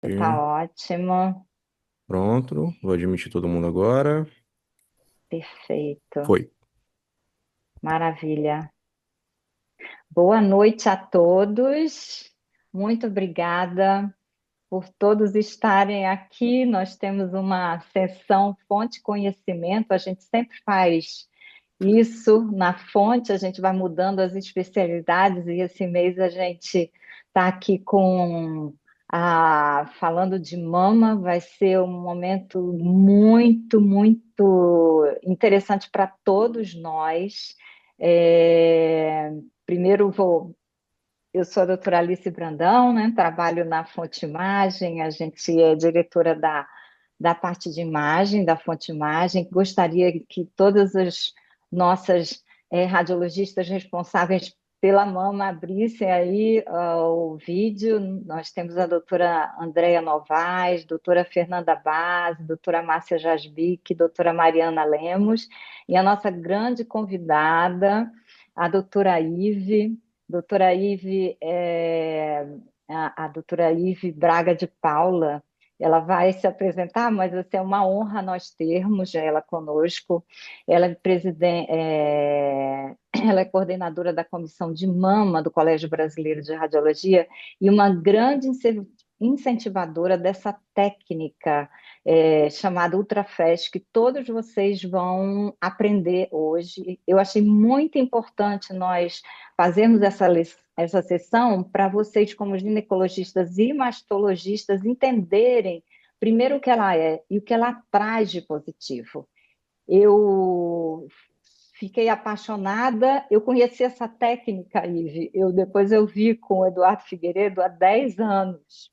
Tá E ótimo, pronto, vou admitir todo mundo agora. perfeito, Foi. maravilha. Boa noite a todos. Muito obrigada por todos estarem aqui. Nós temos uma sessão Fonte Conhecimento. A gente sempre faz isso na fonte, a gente vai mudando as especialidades e esse mês a gente está aqui com falando de mama, vai ser um momento muito, muito interessante para todos nós. Primeiro eu sou a doutora Alice Brandão, né? Trabalho na Fonte Imagem, a gente é diretora da parte de imagem, da Fonte Imagem. Gostaria que todas as nossas radiologistas responsáveis pela mama abrissem aí o vídeo. Nós temos a doutora Andréia Novaes, doutora Fernanda Baz, doutora Márcia Jasbic, doutora Mariana Lemos, e a nossa grande convidada, a doutora Ive. Doutora Ive, a doutora Ive Braga de Paula, ela vai se apresentar, mas assim, é uma honra nós termos ela conosco. Ela é, ela é coordenadora da Comissão de Mama do Colégio Brasileiro de Radiologia e uma grande incentivadora dessa técnica chamada Ultrafest, que todos vocês vão aprender hoje. Eu achei muito importante nós fazermos essa sessão para vocês, como ginecologistas e mastologistas, entenderem primeiro o que ela é e o que ela traz de positivo. Eu fiquei apaixonada, eu conheci essa técnica, Ive, depois eu vi com o Eduardo Figueiredo há 10 anos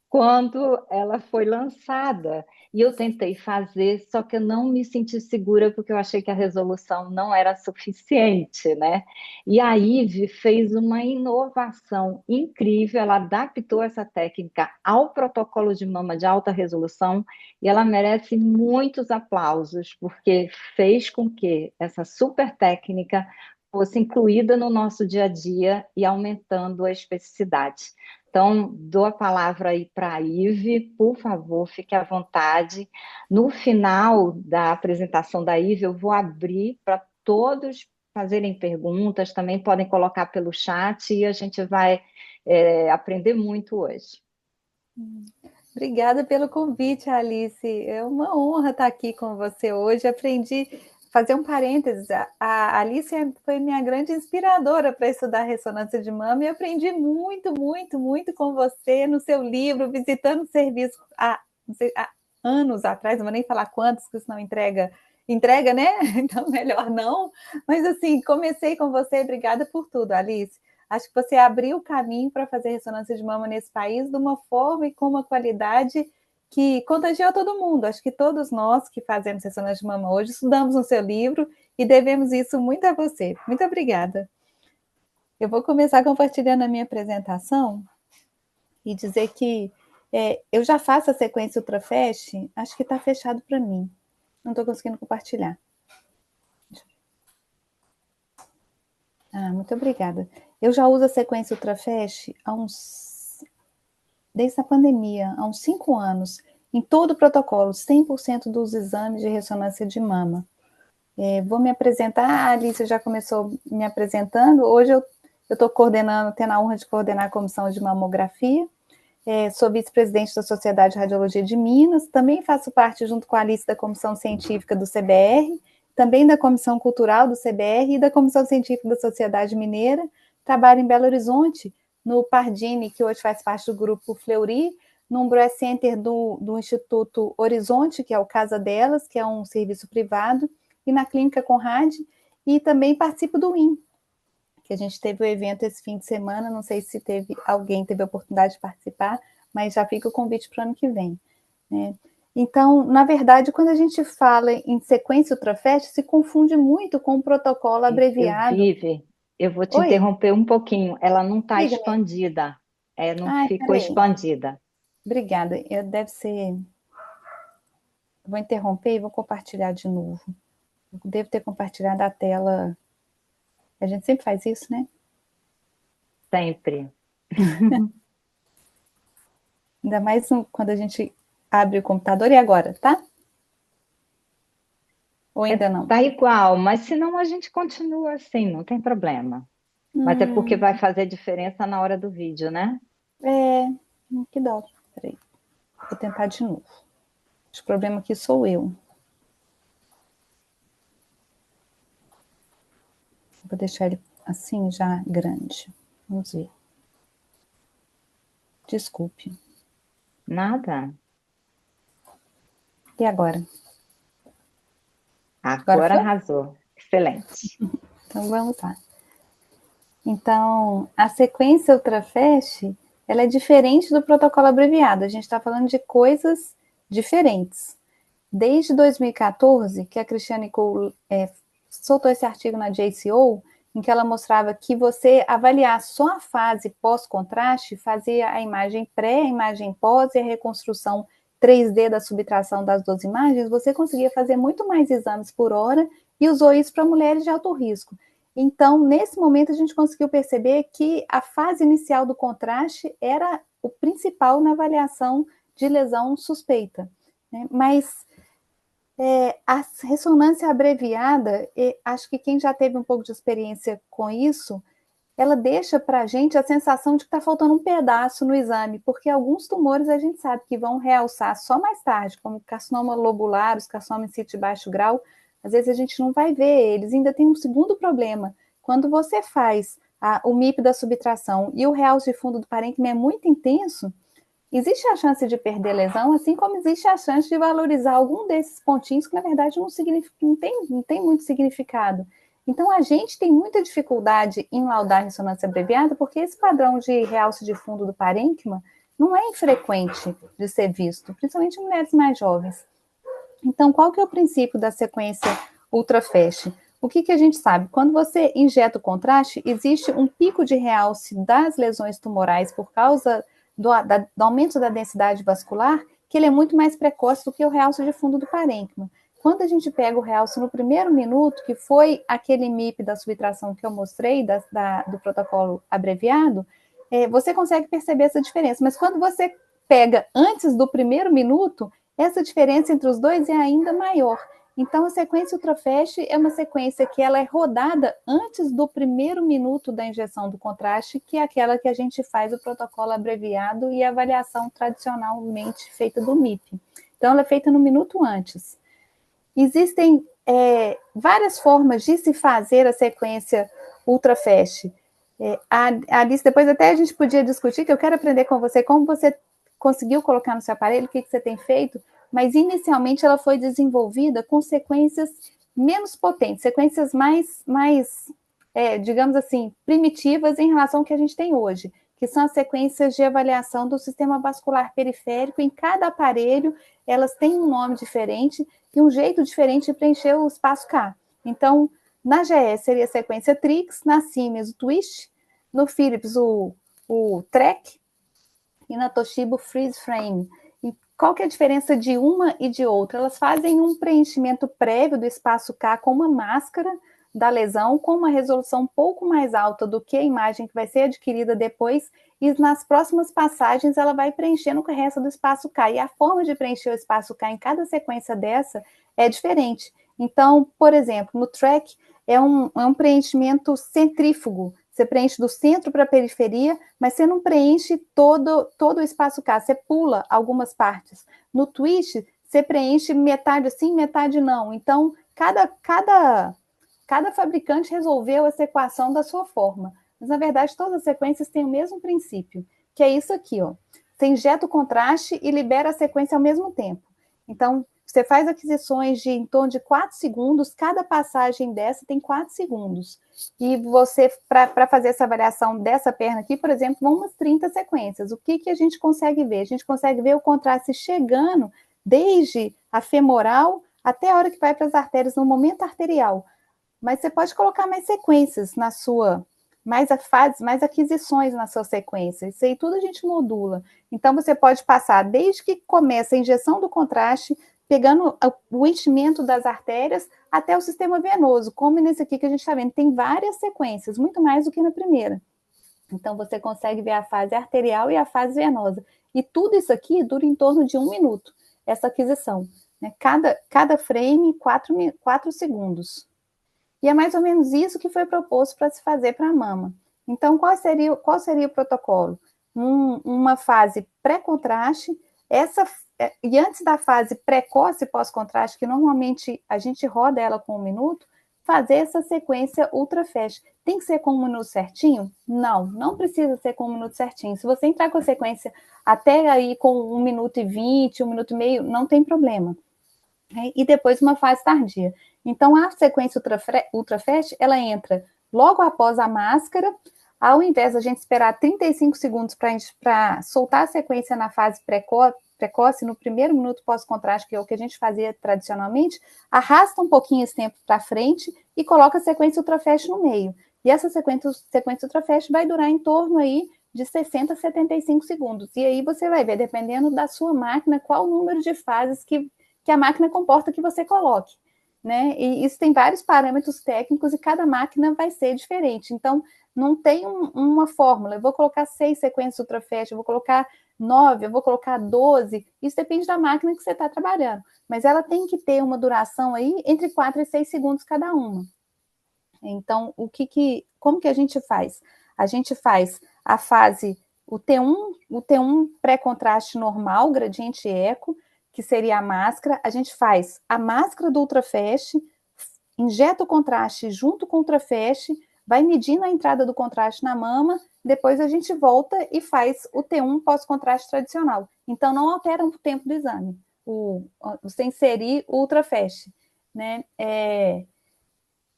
quando ela foi lançada. E eu tentei fazer, só que eu não me senti segura porque eu achei que a resolução não era suficiente, né? E a Ive fez uma inovação incrível, ela adaptou essa técnica ao protocolo de mama de alta resolução e ela merece muitos aplausos, porque fez com que essa super técnica fosse incluída no nosso dia a dia e aumentando a especificidade. Então, dou a palavra aí para a Ive, por favor, fique à vontade. No final da apresentação da Ive, eu vou abrir para todos fazerem perguntas, também podem colocar pelo chat e a gente vai aprender muito hoje. Obrigada pelo convite, Alice. É uma honra estar aqui com você hoje. Aprendi, fazer um parênteses, a Alice foi minha grande inspiradora para estudar ressonância de mama e aprendi muito, muito, muito com você no seu livro, visitando o serviço há anos atrás, não vou nem falar quantos, porque senão entrega, né? Então melhor não. Mas assim, comecei com você, obrigada por tudo, Alice. Acho que você abriu o caminho para fazer ressonância de mama nesse país de uma forma e com uma qualidade que contagiou todo mundo. Acho que todos nós que fazemos ressonância de mama hoje estudamos no seu livro e devemos isso muito a você. Muito obrigada. Eu vou começar compartilhando a minha apresentação e dizer que eu já faço a sequência Ultrafest, acho que está fechado para mim. Não estou conseguindo compartilhar. Muito obrigada. Eu já uso a sequência Ultrafest desde a pandemia, há uns 5 anos, em todo o protocolo, 100% dos exames de ressonância de mama. Vou me apresentar, a Alice já começou me apresentando, hoje eu estou coordenando, tendo a honra de coordenar a comissão de mamografia, sou vice-presidente da Sociedade de Radiologia de Minas, também faço parte, junto com a Alice, da comissão científica do CBR, também da comissão cultural do CBR e da comissão científica da Sociedade Mineira, trabalho em Belo Horizonte, no Pardini, que hoje faz parte do grupo Fleury, num Breast Center do Instituto Horizonte, que é o Casa Delas, que é um serviço privado, e na Clínica Conrad, e também participo do IN, que a gente teve o evento esse fim de semana, não sei se alguém teve a oportunidade de participar, mas já fica o convite para o ano que vem. Né? Então, na verdade, quando a gente fala em sequência Ultrafest, se confunde muito com o protocolo Eu abreviado. vive, eu vou te Oi, interromper um pouquinho, ela não está diga-me. expandida, não Ai, ficou peraí. expandida. Obrigada. Deve ser. Vou interromper e vou compartilhar de novo. Eu devo ter compartilhado a tela. A gente sempre faz isso, né? Sempre. Ainda mais quando a gente abre o computador. E agora, tá? Ou ainda não? Tá igual, mas senão a gente continua assim, não tem problema. Mas é porque Hum, vai fazer diferença na hora do vídeo, né? é, que dó. Peraí, vou tentar de novo. O problema aqui sou eu. Vou deixar ele assim já grande. Vamos ver. Desculpe. Nada. E agora? Agora Agora foi? arrasou. Excelente. Então vamos lá. Então, a sequência ultrafast, ela é diferente do protocolo abreviado. A gente está falando de coisas diferentes. Desde 2014, que a Christiane Cole soltou esse artigo na JCO, em que ela mostrava que você avaliar só a fase pós-contraste, fazia a imagem pré, a imagem pós e a reconstrução 3D da subtração das duas imagens, você conseguia fazer muito mais exames por hora e usou isso para mulheres de alto risco. Então, nesse momento, a gente conseguiu perceber que a fase inicial do contraste era o principal na avaliação de lesão suspeita. Né? Mas a ressonância abreviada, acho que quem já teve um pouco de experiência com isso, ela deixa para a gente a sensação de que está faltando um pedaço no exame, porque alguns tumores a gente sabe que vão realçar só mais tarde, como o carcinoma lobular, os carcinoma em sítio de baixo grau, às vezes a gente não vai ver eles. Ainda tem um segundo problema. Quando você faz o MIP da subtração e o realce de fundo do parênquima é muito intenso, existe a chance de perder lesão, assim como existe a chance de valorizar algum desses pontinhos que, na verdade, não tem muito significado. Então, a gente tem muita dificuldade em laudar a ressonância abreviada, porque esse padrão de realce de fundo do parênquima não é infrequente de ser visto, principalmente em mulheres mais jovens. Então, qual que é o princípio da sequência ultrafast? O que a gente sabe? Quando você injeta o contraste, existe um pico de realce das lesões tumorais por causa do aumento da densidade vascular, que ele é muito mais precoce do que o realce de fundo do parênquima. Quando a gente pega o realce no primeiro minuto, que foi aquele MIP da subtração que eu mostrei, do protocolo abreviado, você consegue perceber essa diferença. Mas quando você pega antes do primeiro minuto, essa diferença entre os dois é ainda maior. Então, a sequência ultrafast é uma sequência que ela é rodada antes do primeiro minuto da injeção do contraste, que é aquela que a gente faz o protocolo abreviado e a avaliação tradicionalmente feita do MIP. Então, ela é feita no minuto antes. Existem várias formas de se fazer a sequência ultrafast. Alice, depois até a gente podia discutir, que eu quero aprender com você como você conseguiu colocar no seu aparelho, o que você tem feito, mas inicialmente ela foi desenvolvida com sequências menos potentes, sequências mais digamos assim, primitivas em relação ao que a gente tem hoje, que são as sequências de avaliação do sistema vascular periférico. Em cada aparelho, elas têm um nome diferente e um jeito diferente de preencher o espaço K. Então, na GE seria a sequência Trix, na Siemens o Twist, no Philips o Trek e na Toshiba o Freeze Frame. E qual que é a diferença de uma e de outra? Elas fazem um preenchimento prévio do espaço K com uma máscara da lesão, com uma resolução um pouco mais alta do que a imagem que vai ser adquirida depois, e nas próximas passagens ela vai preenchendo com o resto do espaço K. E a forma de preencher o espaço K em cada sequência dessa é diferente. Então, por exemplo, no track é um preenchimento centrífugo. Você preenche do centro para a periferia, mas você não preenche todo o espaço K, você pula algumas partes. No twist, você preenche metade sim, metade não. Então, cada fabricante resolveu essa equação da sua forma. Mas, na verdade, todas as sequências têm o mesmo princípio, que é isso aqui, ó. Você injeta o contraste e libera a sequência ao mesmo tempo. Então, você faz aquisições de em torno de 4 segundos, cada passagem dessa tem 4 segundos. E você, para fazer essa avaliação dessa perna aqui, por exemplo, vão umas 30 sequências. O que a gente consegue ver? A gente consegue ver o contraste chegando desde a femoral até a hora que vai para as artérias, no momento arterial. Mas você pode colocar mais sequências na sua, mais aquisições na sua sequência. Isso aí tudo a gente modula. Então, você pode passar desde que começa a injeção do contraste, pegando o enchimento das artérias até o sistema venoso, como nesse aqui que a gente está vendo. Tem várias sequências, muito mais do que na primeira. Então, você consegue ver a fase arterial e a fase venosa. E tudo isso aqui dura em torno de 1 minuto, essa aquisição, né? Cada frame, 4 segundos. E é mais ou menos isso que foi proposto para se fazer para a mama. Então, qual seria o protocolo? Uma fase pré-contraste, e antes da fase precoce pós-contraste, que normalmente a gente roda ela com 1 minuto, fazer essa sequência ultra fast. Tem que ser com 1 minuto certinho? Não precisa ser com 1 minuto certinho. Se você entrar com a sequência até aí com 1 minuto e 20, 1 minuto e meio, não tem problema. E depois uma fase tardia. Então, a sequência ultra fast, ela entra logo após a máscara, ao invés da gente esperar 35 segundos para soltar a sequência na fase precoce, no primeiro minuto pós-contraste, que é o que a gente fazia tradicionalmente, arrasta um pouquinho esse tempo para frente e coloca a sequência ultra fast no meio. E essa sequência ultra fast vai durar em torno aí de 60 a 75 segundos. E aí você vai ver, dependendo da sua máquina, qual o número de fases que a máquina comporta que você coloque, né? E isso tem vários parâmetros técnicos e cada máquina vai ser diferente. Então, não tem uma fórmula. Eu vou colocar 6 sequências ultra fast, eu vou colocar 9, eu vou colocar 12. Isso depende da máquina que você está trabalhando. Mas ela tem que ter uma duração aí entre 4 e 6 segundos cada uma. Então, como que a gente faz? A gente faz a fase, o T1 pré-contraste normal, gradiente eco, que seria a máscara. A gente faz a máscara do ultrafast, injeta o contraste junto com o ultrafast, vai medindo a entrada do contraste na mama, depois a gente volta e faz o T1 pós-contraste tradicional. Então, não altera o tempo do exame, você inserir o ultrafast, né?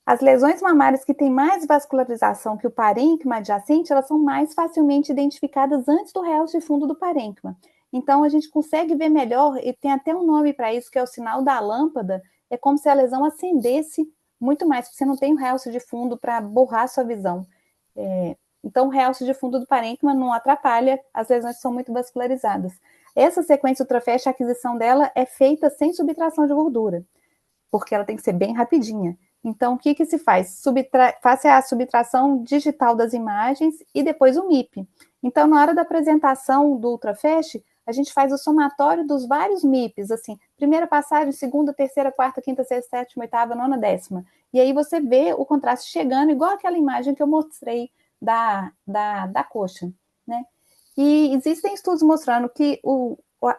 As lesões mamárias que têm mais vascularização que o parênquima adjacente, elas são mais facilmente identificadas antes do realce de fundo do parênquima. Então, a gente consegue ver melhor, e tem até um nome para isso, que é o sinal da lâmpada, é como se a lesão acendesse muito mais, porque você não tem um realce de fundo para borrar a sua visão. Então, o realce de fundo do parênquima não atrapalha as lesões que são muito vascularizadas. Essa sequência ultrafast, a aquisição dela é feita sem subtração de gordura, porque ela tem que ser bem rapidinha. Então, o que se faz? Faça a subtração digital das imagens e depois o MIP. Então, na hora da apresentação do ultrafast, a gente faz o somatório dos vários MIPs, assim, primeira passagem, segunda, terceira, quarta, quinta, sexta, sétima, oitava, nona, décima. E aí você vê o contraste chegando, igual aquela imagem que eu mostrei da coxa, né? E existem estudos mostrando que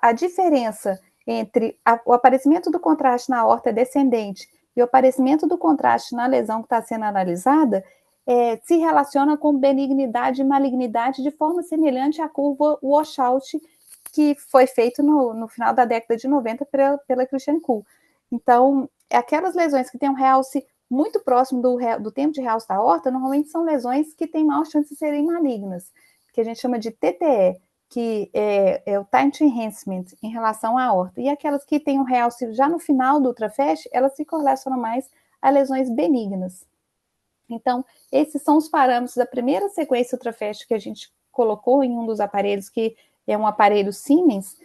a diferença entre o aparecimento do contraste na aorta descendente e o aparecimento do contraste na lesão que está sendo analisada se relaciona com benignidade e malignidade de forma semelhante à curva washout que foi feito no final da década de 90 pela Christiane Kuhl. Então, aquelas lesões que têm um realce muito próximo do tempo de realce da aorta, normalmente são lesões que têm maior chance de serem malignas, que a gente chama de TTE, que é o time to enhancement em relação à aorta. E aquelas que têm um realce já no final do ultrafast, elas se correlacionam mais a lesões benignas. Então, esses são os parâmetros da primeira sequência ultrafast que a gente colocou em um dos aparelhos, que é um aparelho Siemens,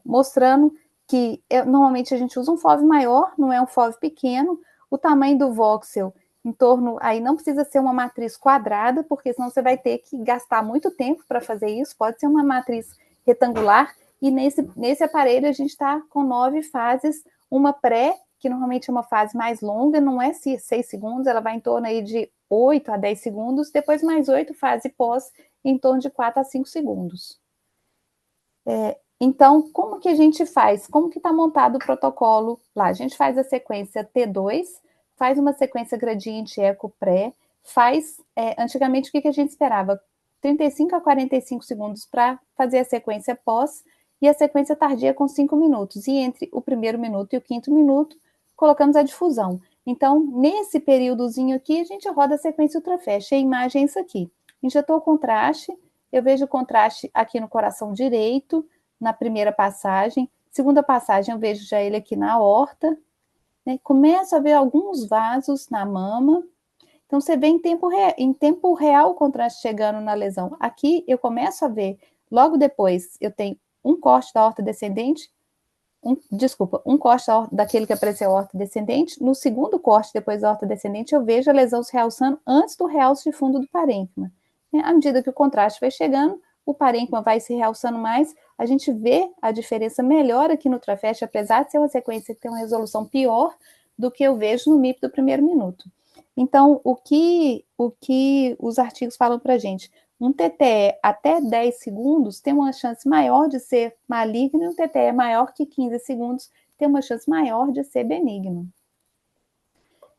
mostrando que normalmente a gente usa um FOV maior, não é um FOV pequeno, o tamanho do voxel em torno, aí não precisa ser uma matriz quadrada, porque senão você vai ter que gastar muito tempo para fazer isso, pode ser uma matriz retangular, e nesse aparelho a gente está com 9 fases, uma pré, que normalmente é uma fase mais longa, não é 6 segundos, ela vai em torno aí de 8 a 10 segundos, depois mais 8 fase pós, em torno de 4 a 5 segundos. Então, como que a gente faz? Como que está montado o protocolo lá? A gente faz a sequência T2, faz uma sequência gradiente eco pré, antigamente o que a gente esperava? 35 a 45 segundos para fazer a sequência pós e a sequência tardia com 5 minutos. E entre o primeiro minuto e o quinto minuto, colocamos a difusão. Então, nesse períodozinho aqui, a gente roda a sequência ultrafast. A imagem é isso aqui. Injetou o contraste, eu vejo o contraste aqui no coração direito, na primeira passagem. Segunda passagem, eu vejo já ele aqui na aorta. Né? Começo a ver alguns vasos na mama. Então, você vê em tempo real o contraste chegando na lesão. Aqui, eu começo a ver, logo depois, eu tenho um corte da aorta descendente, um corte daquele que apareceu a aorta descendente. No segundo corte, depois da aorta descendente, eu vejo a lesão se realçando antes do realce de fundo do parênquima. À medida que o contraste vai chegando, o parênquima vai se realçando mais, a gente vê a diferença melhor aqui no ultrafast, apesar de ser uma sequência que tem uma resolução pior do que eu vejo no MIP do primeiro minuto. Então, o que os artigos falam para a gente? Um TTE até 10 segundos tem uma chance maior de ser maligno, e um TTE maior que 15 segundos tem uma chance maior de ser benigno.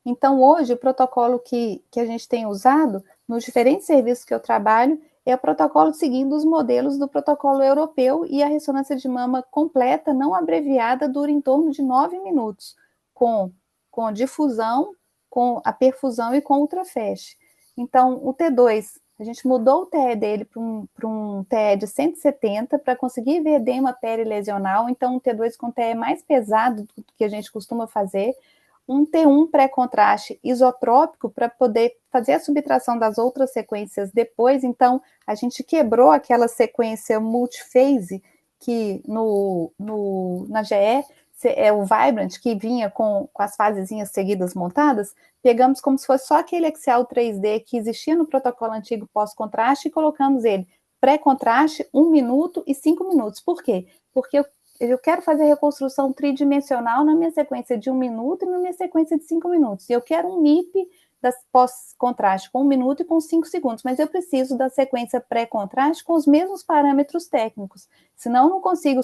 Então, hoje, o protocolo que a gente tem usado nos diferentes serviços que eu trabalho é o protocolo seguindo os modelos do protocolo europeu, e a ressonância de mama completa, não abreviada, dura em torno de 9 minutos, com difusão, com a perfusão e com ultrafast. Então, o T2, a gente mudou o TE dele para um TE de 170 para conseguir ver edema perilesional. Então, um T2 com TE mais pesado do que a gente costuma fazer. Um T1 pré-contraste isotrópico para poder fazer a subtração das outras sequências depois. Então, a gente quebrou aquela sequência multiphase que na GE é o Vibrant, que vinha com as fasezinhas seguidas montadas. Pegamos como se fosse só aquele Excel 3D que existia no protocolo antigo pós-contraste e colocamos ele pré-contraste, 1 minuto e 5 minutos. Por quê? Porque eu quero fazer reconstrução tridimensional na minha sequência de 1 minuto e na minha sequência de 5 minutos. E eu quero um MIP das pós-contraste com 1 minuto e com 5 segundos, mas eu preciso da sequência pré-contraste com os mesmos parâmetros técnicos. Senão, eu não consigo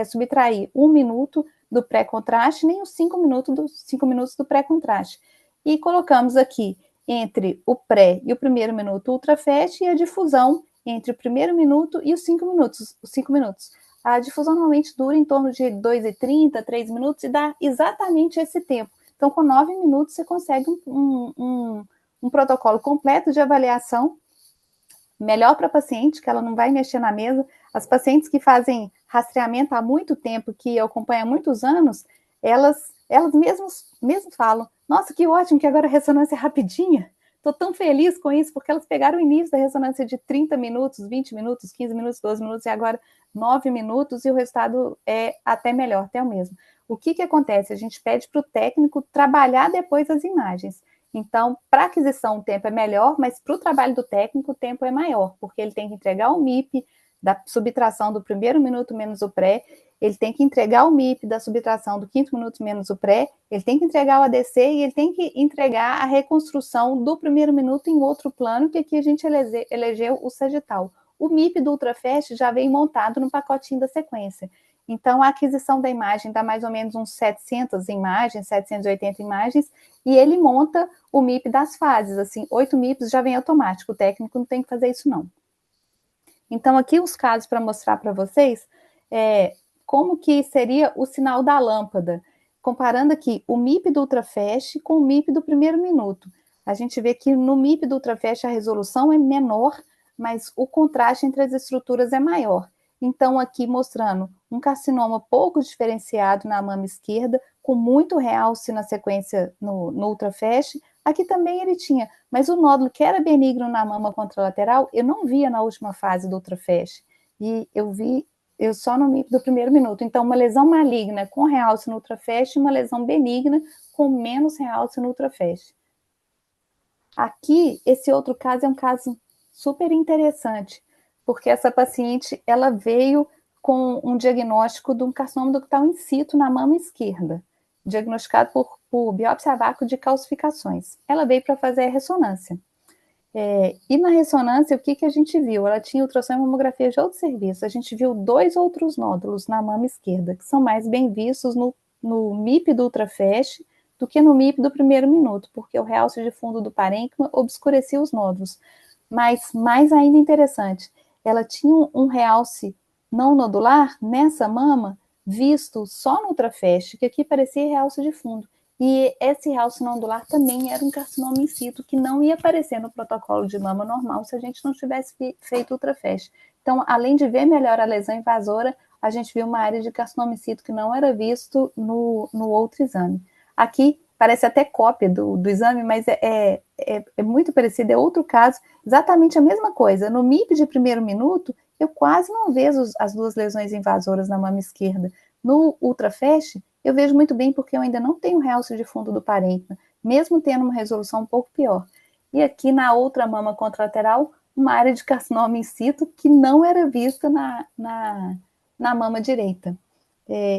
subtrair 1 minuto do pré-contraste, nem os 5 minutos do pré-contraste. E colocamos aqui entre o pré e o primeiro minuto ultrafast e a difusão entre o primeiro minuto e os 5 minutos. A difusão normalmente dura em torno de 2,30, 3 minutos, e dá exatamente esse tempo. Então, com 9 minutos, você consegue um protocolo completo de avaliação, melhor para a paciente, que ela não vai mexer na mesa. As pacientes que fazem rastreamento há muito tempo, que eu acompanho há muitos anos, elas mesmas falam, nossa, que ótimo que agora a ressonância é rapidinha. Estou tão feliz com isso, porque elas pegaram o início da ressonância de 30 minutos, 20 minutos, 15 minutos, 12 minutos, e agora 9 minutos, e o resultado é até melhor, até o mesmo. O que acontece? A gente pede para o técnico trabalhar depois as imagens. Então, para aquisição o tempo é melhor, mas para o trabalho do técnico o tempo é maior, porque ele tem que entregar o MIP da subtração do primeiro minuto menos o pré, ele tem que entregar o MIP da subtração do 5º minuto menos o pré, ele tem que entregar o ADC e ele tem que entregar a reconstrução do primeiro minuto em outro plano, que aqui a gente elegeu o sagital. O MIP do ultrafast já vem montado no pacotinho da sequência. Então, a aquisição da imagem dá mais ou menos uns 700 imagens, 780 imagens, e ele monta o MIP das fases, assim, 8 MIPs já vem automático, o técnico não tem que fazer isso não. Então, aqui os casos para mostrar para vocês como que seria o sinal da lâmpada, comparando aqui o MIP do ultrafast com o MIP do primeiro minuto. A gente vê que no MIP do ultrafast a resolução é menor, mas o contraste entre as estruturas é maior. Então, aqui mostrando um carcinoma pouco diferenciado na mama esquerda, com muito realce na sequência no ultrafast. Aqui também ele tinha, mas o nódulo que era benigno na mama contralateral, eu não via na última fase do ultrafast. E eu só no MIP do primeiro minuto. Então, uma lesão maligna com realce no ultrafast e uma lesão benigna com menos realce no ultrafast. Aqui, esse outro caso é um caso super interessante, porque essa paciente, ela veio com um diagnóstico de um carcinoma ductal in situ na mama esquerda, diagnosticado por biópsia a vácuo de calcificações. Ela veio para fazer a ressonância. E na ressonância, o que a gente viu? Ela tinha ultrassom e mamografia de outro serviço. A gente viu 2 outros nódulos na mama esquerda, que são mais bem vistos no MIP do ultrafast do que no MIP do primeiro minuto, porque o realce de fundo do parênquima obscurecia os nódulos. Mas, mais ainda interessante, ela tinha um realce não nodular nessa mama, visto só no ultrafast, que aqui parecia realce de fundo. E esse realce não nodular também era um carcinoma in situ, que não ia aparecer no protocolo de mama normal se a gente não tivesse feito ultrafast. Então, além de ver melhor a lesão invasora, a gente viu uma área de carcinoma in situ que não era visto no outro exame. Aqui, parece até cópia do exame, mas é muito parecido, é outro caso, exatamente a mesma coisa. No MIP de primeiro minuto, eu quase não vejo as 2 lesões invasoras na mama esquerda. No ultrafast, eu vejo muito bem porque eu ainda não tenho realce de fundo do parênquima, mesmo tendo uma resolução um pouco pior. E aqui na outra mama contralateral, uma área de carcinoma in situ que não era vista na mama direita.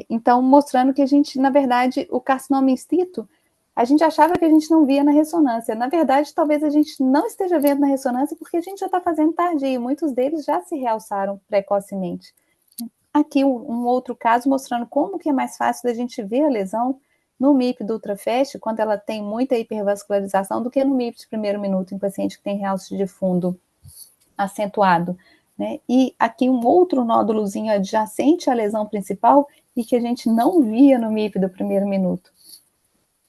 Então, mostrando que a gente, na verdade, o carcinoma in situ, a gente achava que a gente não via na ressonância. Na verdade, talvez a gente não esteja vendo na ressonância porque a gente já está fazendo tardio. Muitos deles já se realçaram precocemente. Aqui um outro caso mostrando como que é mais fácil da gente ver a lesão no MIP do ultrafast, quando ela tem muita hipervascularização, do que no MIP de primeiro minuto em paciente que tem realce de fundo acentuado, né? E aqui um outro nódulozinho adjacente à lesão principal e que a gente não via no MIP do primeiro minuto.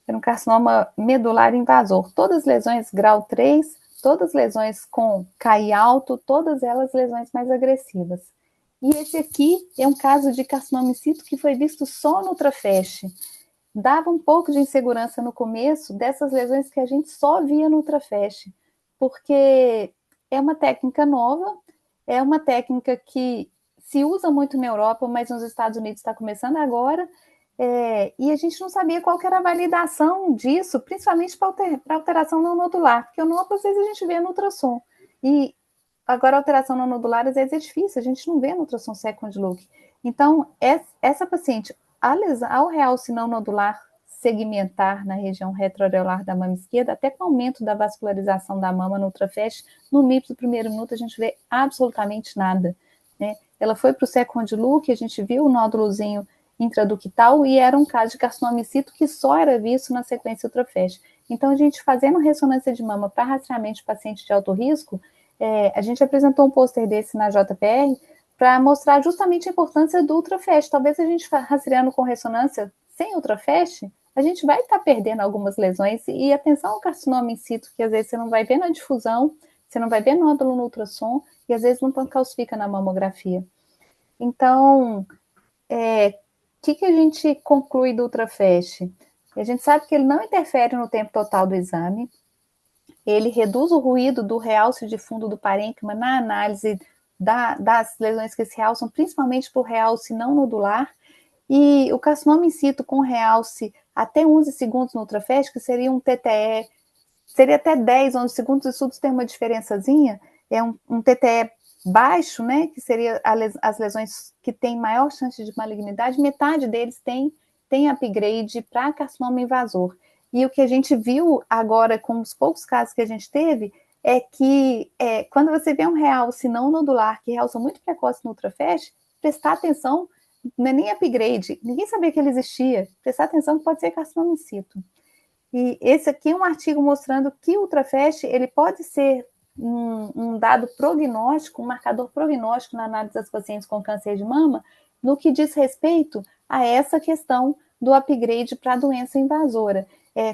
Era um carcinoma medular invasor. Todas lesões grau 3, todas lesões com CAI alto, todas elas lesões mais agressivas. E esse aqui é um caso de carcinoma in situ que foi visto só no ultrafast. Dava um pouco de insegurança no começo dessas lesões que a gente só via no ultrafast, porque é uma técnica nova, é uma técnica que se usa muito na Europa, mas nos Estados Unidos está começando agora, e a gente não sabia qual que era a validação disso, principalmente para alteração não nodular, porque o nódulo às vezes a gente vê no ultrassom, e agora a alteração não nodular às vezes é difícil, a gente não vê no ultrassom second look. Então, essa paciente, ao realce não nodular segmentar na região retroareolar da mama esquerda, até com o aumento da vascularização da mama no ultrafast, no MIP do primeiro minuto a gente vê absolutamente nada, né? Ela foi para o second look, a gente viu o nódulozinho intraductal e era um caso de carcinoma in situ que só era visto na sequência ultrafast. Então, a gente fazendo ressonância de mama para rastreamento de paciente de alto risco, a gente apresentou um pôster desse na JPR para mostrar justamente a importância do ultrafast. Talvez a gente rastreando com ressonância sem ultrafast, a gente vai estar perdendo algumas lesões. E atenção ao carcinoma in situ, que às vezes você não vai ver na difusão, você não vai ver nódulo no ultrassom, e às vezes não calcifica na mamografia. Então, que a gente conclui do ultrafast? A gente sabe que ele não interfere no tempo total do exame, ele reduz o ruído do realce de fundo do parênquima na análise das lesões que se realçam, principalmente por realce não nodular, e o carcinoma in situ com realce até 11 segundos no ultrafast, que seria um TTE, seria até 10, 11 segundos, os estudos têm uma diferençazinha, é um TTE baixo, né, que seria as lesões que têm maior chance de malignidade, metade deles tem upgrade para carcinoma invasor. E o que a gente viu agora com os poucos casos que a gente teve é que quando você vê um realce não nodular, que realça muito precoce no ultrafast, prestar atenção, não é nem upgrade, ninguém sabia que ele existia, prestar atenção que pode ser carcinoma in situ. E esse aqui é um artigo mostrando que o ultrafast ele pode ser um dado prognóstico, um marcador prognóstico na análise das pacientes com câncer de mama, no que diz respeito a essa questão do upgrade para a doença invasora.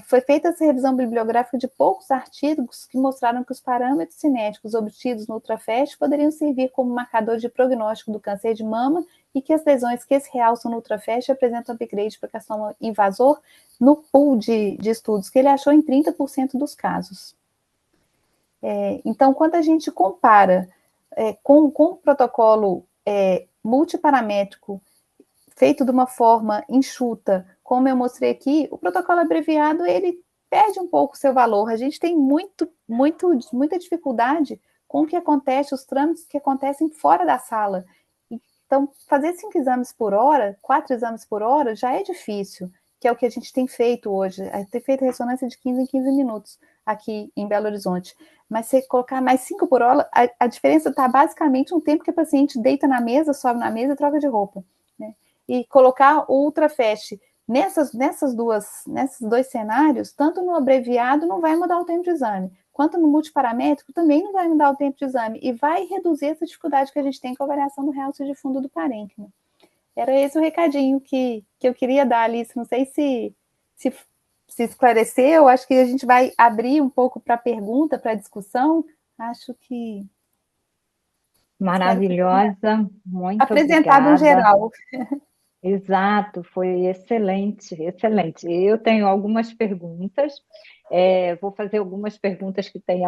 Foi feita essa revisão bibliográfica de poucos artigos que mostraram que os parâmetros cinéticos obtidos no ultrafast poderiam servir como marcador de prognóstico do câncer de mama e que as lesões que se realçam no ultrafast apresentam upgrade para carcinoma invasor no pool de estudos que ele achou em 30% dos casos. Então, quando a gente compara com o protocolo multiparamétrico feito de uma forma enxuta, como eu mostrei aqui, o protocolo abreviado, ele perde um pouco o seu valor. A gente tem muita dificuldade com o que acontece, os trâmites que acontecem fora da sala. Então, fazer 5 exames por hora, 4 exames por hora, já é difícil, que é o que a gente tem feito hoje. Tem feito ressonância de 15 em 15 minutos aqui em Belo Horizonte. Mas se colocar mais 5 por hora, a diferença está basicamente um tempo que a paciente deita na mesa, sobe na mesa e troca de roupa, né? E colocar o ultrafast nesses dois cenários, tanto no abreviado não vai mudar o tempo de exame, quanto no multiparamétrico também não vai mudar o tempo de exame e vai reduzir essa dificuldade que a gente tem com a variação do realce de fundo do parênquima. Era esse o recadinho que eu queria dar, Alice. Não sei se esclareceu, acho que a gente vai abrir um pouco para pergunta, para discussão. Acho que... Maravilhosa, muito apresentado em obrigada. geral. Exato, foi excelente, excelente. Eu tenho algumas perguntas, vou fazer algumas perguntas que tem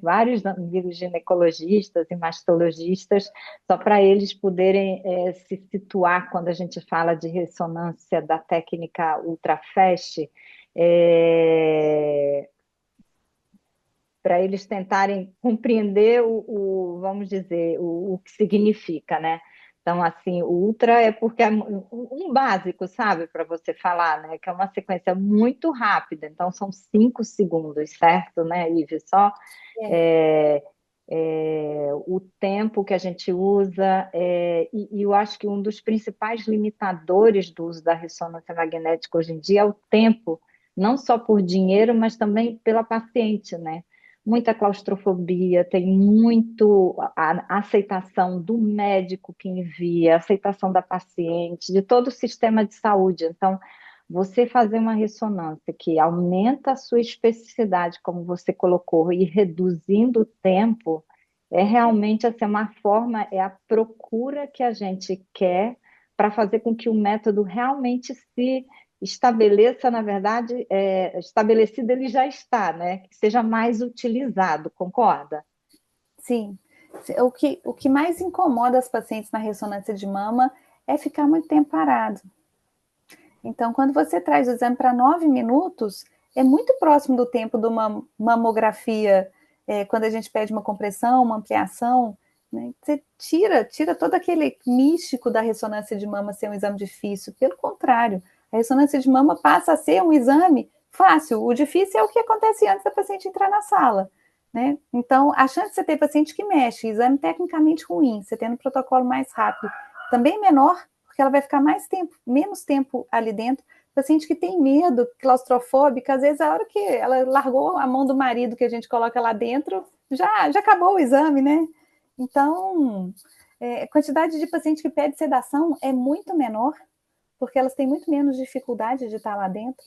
vários amigos ginecologistas e mastologistas, só para eles poderem se situar quando a gente fala de ressonância da técnica ultrafast. para eles tentarem compreender vamos dizer, o que significa, né? Então, assim, o ultra é porque é um básico, sabe, para você falar, né? Que é uma sequência muito rápida, então são 5 segundos, certo, né, Ives? Só é, o tempo que a gente usa, e eu acho que um dos principais limitadores do uso da ressonância magnética hoje em dia é o tempo, não só por dinheiro, mas também pela paciente, né? Muita claustrofobia, tem muito a aceitação do médico que envia, a aceitação da paciente, de todo o sistema de saúde. Então, você fazer uma ressonância que aumenta a sua especificidade, como você colocou, e reduzindo o tempo, é realmente assim, uma forma, é a procura que a gente quer para fazer com que o método realmente se estabeleça, na verdade, estabelecido ele já está, né? Que seja mais utilizado, concorda? Sim. O que mais incomoda as pacientes na ressonância de mama é ficar muito tempo parado. Então, quando você traz o exame para 9 minutos, é muito próximo do tempo de uma mamografia, quando a gente pede uma compressão, uma ampliação, né? Você tira todo aquele místico da ressonância de mama ser um exame difícil. Pelo contrário, a ressonância de mama passa a ser um exame fácil. O difícil é o que acontece antes da paciente entrar na sala, né? Então, a chance de você ter paciente que mexe, exame tecnicamente ruim, você tendo um protocolo mais rápido, também menor, porque ela vai ficar menos tempo ali dentro. Paciente que tem medo, claustrofóbica, às vezes a hora que ela largou a mão do marido que a gente coloca lá dentro, já acabou o exame, né? Então, a quantidade de paciente que pede sedação é muito menor, porque elas têm muito menos dificuldade de estar lá dentro.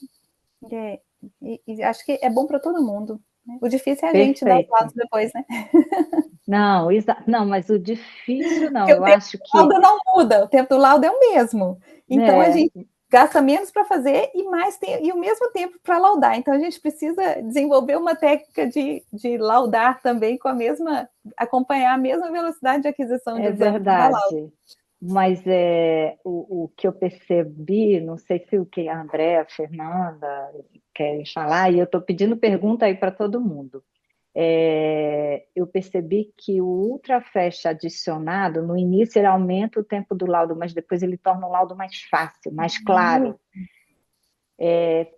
E acho que é bom para todo mundo, né? O difícil é a gente dar os lados depois, né? Não, não, mas o difícil não, Porque eu acho que... O tempo do laudo não muda, o tempo do laudo é o mesmo. Então, a gente gasta menos para fazer e o mesmo tempo para laudar. Então, a gente precisa desenvolver uma técnica de laudar também acompanhar a mesma velocidade de aquisição de exame da lauda. Verdade. Mas o que eu percebi, não sei se o que a Andréa, a Fernanda querem falar, e eu estou pedindo pergunta aí para todo mundo. Eu percebi que o ultrafast adicionado, no início ele aumenta o tempo do laudo, mas depois ele torna o laudo mais fácil, mais claro.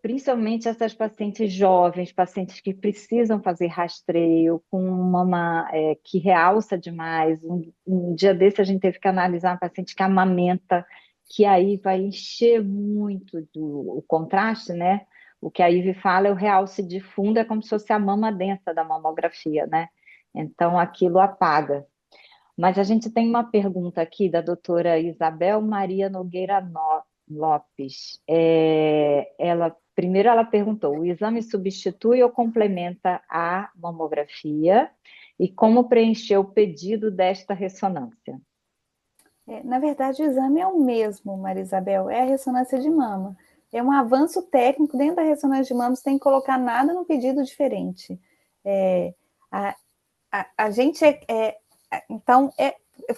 Principalmente essas pacientes jovens, pacientes que precisam fazer rastreio, com mama que realça demais. Um dia desse a gente teve que analisar uma paciente que amamenta, que aí vai encher muito o contraste, né? O que a Ivy fala é o realce de fundo, é como se fosse a mama densa da mamografia, né? Então aquilo apaga. Mas a gente tem uma pergunta aqui da doutora Isabel Maria Nogueira Lopes. Primeiro ela perguntou: o exame substitui ou complementa a mamografia? E como preencher o pedido desta ressonância? Na verdade, o exame é o mesmo, Maria Isabel, é a ressonância de mama. É um avanço técnico dentro da ressonância de mama, você tem que colocar nada no pedido diferente. A gente então,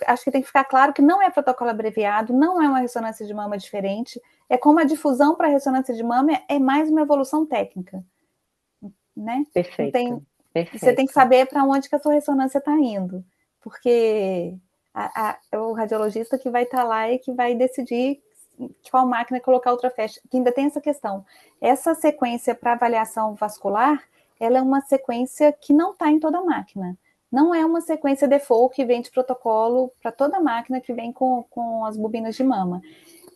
acho que tem que ficar claro que não é protocolo abreviado, não é uma ressonância de mama diferente, é como a difusão para a ressonância de mama é mais uma evolução técnica, né? Perfeito. Você tem que saber para onde que a sua ressonância está indo, porque é o radiologista que vai estar lá e que vai decidir qual máquina colocar ultrafast, que ainda tem essa questão. Essa sequência para avaliação vascular, ela é uma sequência que não está em toda máquina. Não é uma sequência default que vem de protocolo para toda máquina que vem com as bobinas de mama.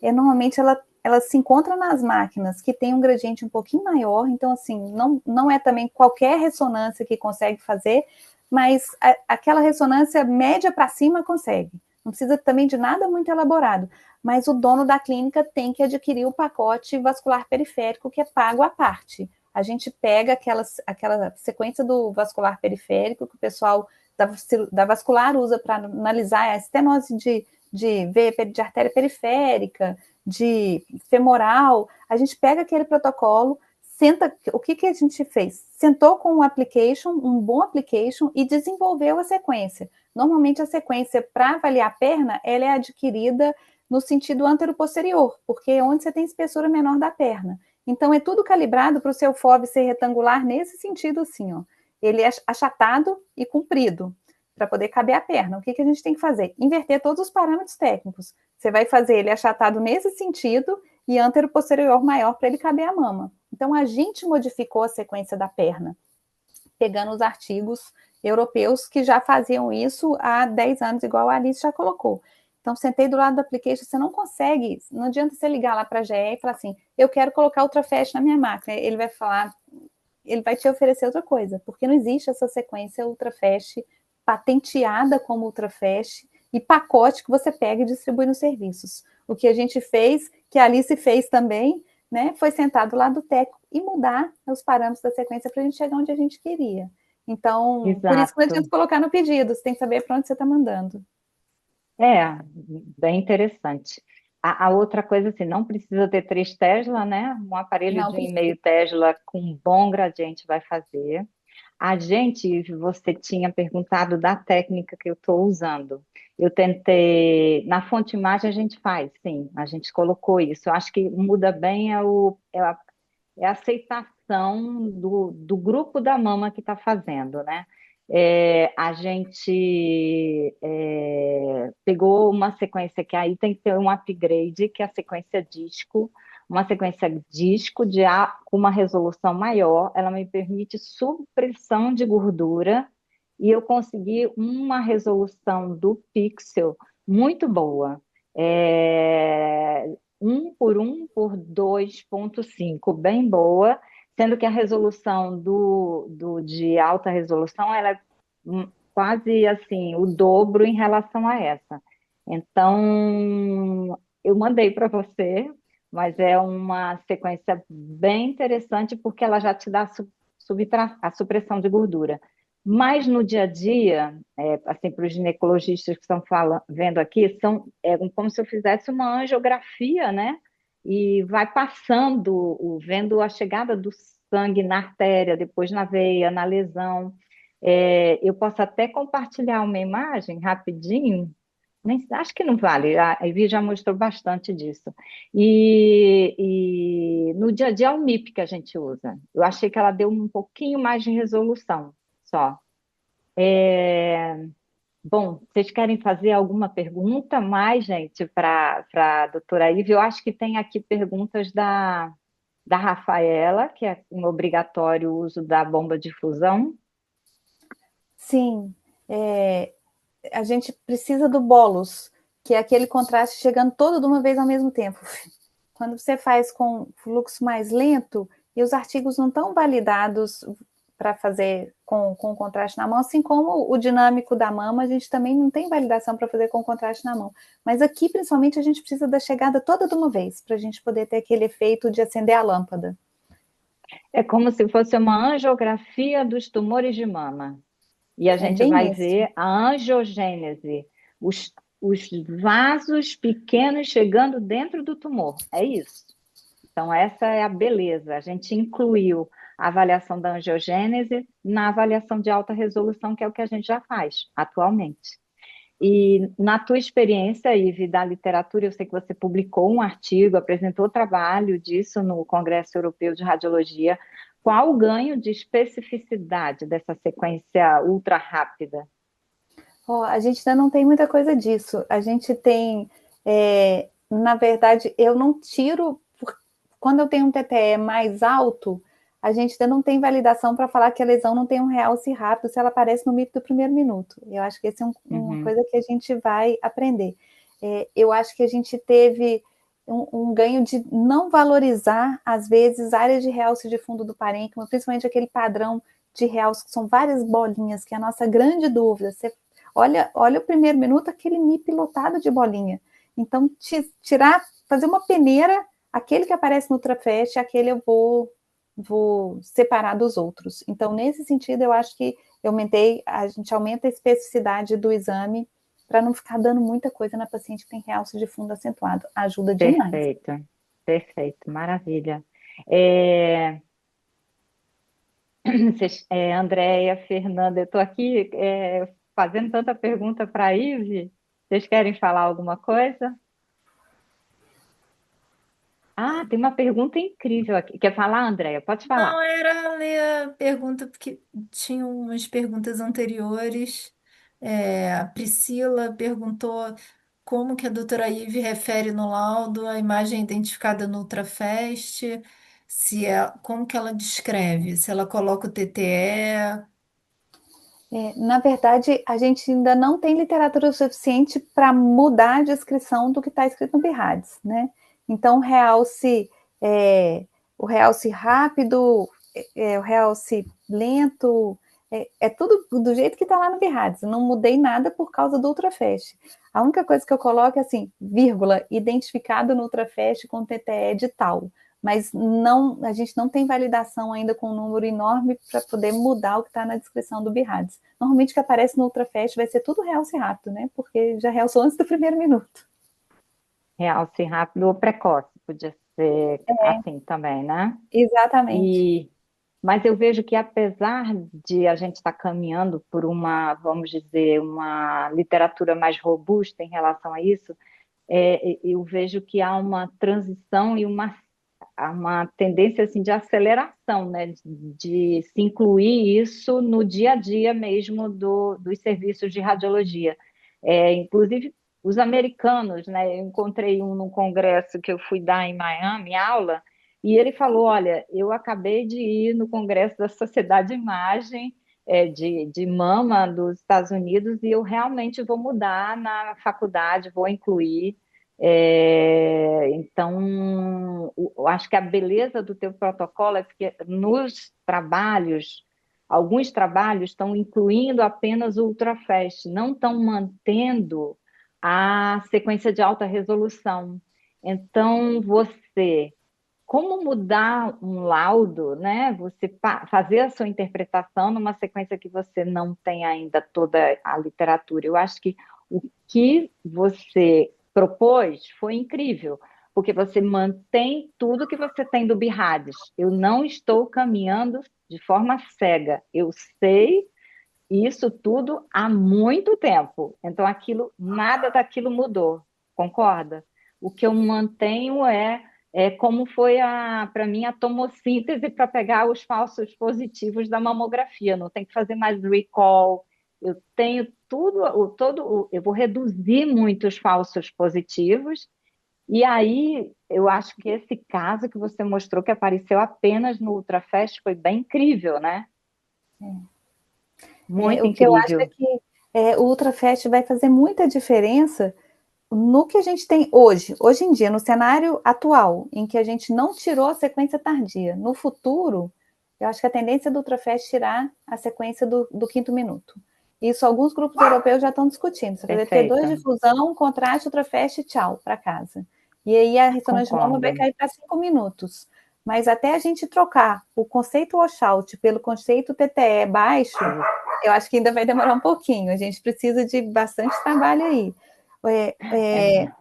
Normalmente ela se encontra nas máquinas que tem um gradiente um pouquinho maior, então assim, não é também qualquer ressonância que consegue fazer, mas aquela ressonância média para cima consegue. Não precisa também de nada muito elaborado, mas o dono da clínica tem que adquirir o pacote vascular periférico que é pago à parte. A gente pega aquela sequência do vascular periférico que o pessoal da vascular usa para analisar a estenose de veia de artéria periférica, de femoral. A gente pega aquele protocolo, o que a gente fez? Sentou com um bom application e desenvolveu a sequência. Normalmente a sequência para avaliar a perna, ela é adquirida no sentido antero-posterior, porque é onde você tem espessura menor da perna. Então, é tudo calibrado para o seu FOB ser retangular nesse sentido, assim, ó. ele é achatado e comprido, para poder caber a perna. O que a gente tem que fazer? Inverter todos os parâmetros técnicos. Você vai fazer ele achatado nesse sentido e antero-posterior maior para ele caber a mama. Então, a gente modificou a sequência da perna, pegando os artigos europeus que já faziam isso há 10 anos, igual a Alice já colocou. Então, sentei do lado do application, você não consegue, não adianta você ligar lá para a GE e falar assim, eu quero colocar ultrafast na minha máquina. Ele vai falar, ele vai te oferecer outra coisa, porque não existe essa sequência ultrafast patenteada como ultrafast e pacote que você pega e distribui nos serviços. O que a gente fez, que a Alice fez também, né, foi sentar do lado do técnico e mudar os parâmetros da sequência para a gente chegar onde a gente queria. Então, por isso que não adianta Exato. colocar no pedido, você tem que saber para onde você está mandando. É, bem interessante. A outra coisa, assim, não precisa ter 3 Tesla, né? Um aparelho Não de precisa. 1,5 Tesla com um bom gradiente vai fazer. A gente, você tinha perguntado da técnica que eu estou usando. Eu tentei, na fonte imagem a gente faz, sim, a gente colocou isso. Eu acho que muda bem é a aceitação do grupo da mama que está fazendo, né? A gente pegou uma sequência que aí tem que ter um upgrade, que é a sequência disco, uma sequência disco com uma resolução maior, ela me permite supressão de gordura e eu consegui uma resolução do pixel muito boa. É, 1 por 1 por 2,5, bem boa, sendo que a resolução de alta resolução ela é quase assim o dobro em relação a essa. Então, eu mandei para você, mas é uma sequência bem interessante porque ela já te dá a supressão de gordura. Mas no dia a dia, assim, para os ginecologistas que estão vendo aqui, como se eu fizesse uma angiografia, né? E vai passando, vendo a chegada do sangue na artéria, depois na veia, na lesão. Eu posso até compartilhar uma imagem rapidinho, acho que não vale, a Evi já mostrou bastante disso. E no dia a dia é o MIP que a gente usa. Eu achei que ela deu um pouquinho mais de resolução só. Bom, vocês querem fazer alguma pergunta mais, gente, para a doutora Ive? Eu acho que tem aqui perguntas da Rafaela, que é um obrigatório uso da bomba de fusão. Sim, a gente precisa do bolos, que é aquele contraste chegando todo de uma vez ao mesmo tempo. Quando você faz com fluxo mais lento, e os artigos não estão validados para fazer com contraste na mão, assim como o dinâmico da mama, a gente também não tem validação para fazer com contraste na mão. Mas aqui, principalmente, a gente precisa da chegada toda de uma vez, para a gente poder ter aquele efeito de acender a lâmpada. É como se fosse uma angiografia dos tumores de mama. E a É gente bem vai isso. ver a angiogênese, os vasos pequenos chegando dentro do tumor. É isso. Então, essa é a beleza. A gente incluiu a avaliação da angiogênese na avaliação de alta resolução, que é o que a gente já faz atualmente. E na tua experiência, Ive, da literatura, eu sei que você publicou um artigo, apresentou trabalho disso no Congresso Europeu de Radiologia. Qual o ganho de especificidade dessa sequência ultra rápida? A gente ainda não tem muita coisa disso. A gente tem, na verdade, eu não tiro, quando eu tenho um TTE mais alto, a gente ainda não tem validação para falar que a lesão não tem um realce rápido se ela aparece no MIP do primeiro minuto. Eu acho que essa é uma coisa que a gente vai aprender. Eu acho que a gente teve um ganho de não valorizar, às vezes, áreas de realce de fundo do parênquima, principalmente aquele padrão de realce, que são várias bolinhas, que é a nossa grande dúvida. Você olha o primeiro minuto, aquele MIP lotado de bolinha. Então, tirar, fazer uma peneira, aquele que aparece no ultrafast, aquele eu vou separar dos outros. Então, nesse sentido, eu acho que a gente aumenta a especificidade do exame para não ficar dando muita coisa na paciente que tem realce de fundo acentuado. Ajuda demais. Perfeito, perfeito, maravilha. Andréia, Fernanda, eu estou aqui fazendo tanta pergunta para a Ive. Vocês querem falar alguma coisa? Ah, tem uma pergunta incrível aqui. Quer falar, Andréia? Pode falar. Não, era ler a pergunta, porque tinha umas perguntas anteriores. A Priscila perguntou como que a doutora Ive refere no laudo a imagem identificada no Ultrafest, como que ela descreve, se ela coloca o TTE. Na verdade, a gente ainda não tem literatura suficiente para mudar a descrição do que está escrito no BIRADS, né? Então, o realce rápido, o realce lento, é tudo do jeito que está lá no BIRADS. Não mudei nada por causa do Ultrafast. A única coisa que eu coloco é assim, vírgula, identificado no Ultrafast com TTE de tal. Mas não, a gente não tem validação ainda com um número enorme para poder mudar o que está na descrição do BIRADS. Normalmente o que aparece no Ultrafast vai ser tudo realce rápido, né? Porque já realçou antes do primeiro minuto. Realce rápido ou precoce, podia ser assim também, né? Exatamente. Mas eu vejo que apesar de a gente estar caminhando por uma, vamos dizer, uma literatura mais robusta em relação a isso, eu vejo que há uma transição e há uma tendência assim de aceleração, né, de se incluir isso no dia a dia mesmo dos serviços de radiologia. Inclusive os americanos, né, eu encontrei um no congresso que eu fui dar em Miami, aula, e ele falou, olha, eu acabei de ir no congresso da Sociedade de Imagem de mama dos Estados Unidos e eu realmente vou mudar na faculdade, vou incluir então, eu acho que a beleza do teu protocolo é porque nos trabalhos, alguns trabalhos estão incluindo apenas o ultrafast, não estão mantendo a sequência de alta resolução. Então, como mudar um laudo, né? Você fazer a sua interpretação numa sequência que você não tem ainda toda a literatura. Eu acho que o que você propôs foi incrível, porque você mantém tudo que você tem do BIRADS. Eu não estou caminhando de forma cega. Eu sei isso tudo há muito tempo. Então, nada daquilo mudou. Concorda? O que eu mantenho é como foi para mim a tomossíntese para pegar os falsos positivos da mamografia. Não tem que fazer mais recall. Eu tenho eu vou reduzir muito os falsos positivos. E aí, eu acho que esse caso que você mostrou, que apareceu apenas no Ultrafest, foi bem incrível, né? Muito O que eu acho é incrível. que o Ultrafast vai fazer muita diferença no que a gente tem hoje, hoje em dia, no cenário atual, em que a gente não tirou a sequência tardia. No futuro, eu acho que a tendência do Ultrafast é tirar a sequência do quinto minuto. Isso alguns grupos europeus já estão discutindo. Você fazer T2 Perfeito, de fusão, contraste, Ultrafast, tchau, para casa. E aí a ressonância de mama vai concordo. cair para 5 minutos. Mas até a gente trocar o conceito washout pelo conceito TTE baixo, eu acho que ainda vai demorar um pouquinho. A gente precisa de bastante trabalho aí. É, é, É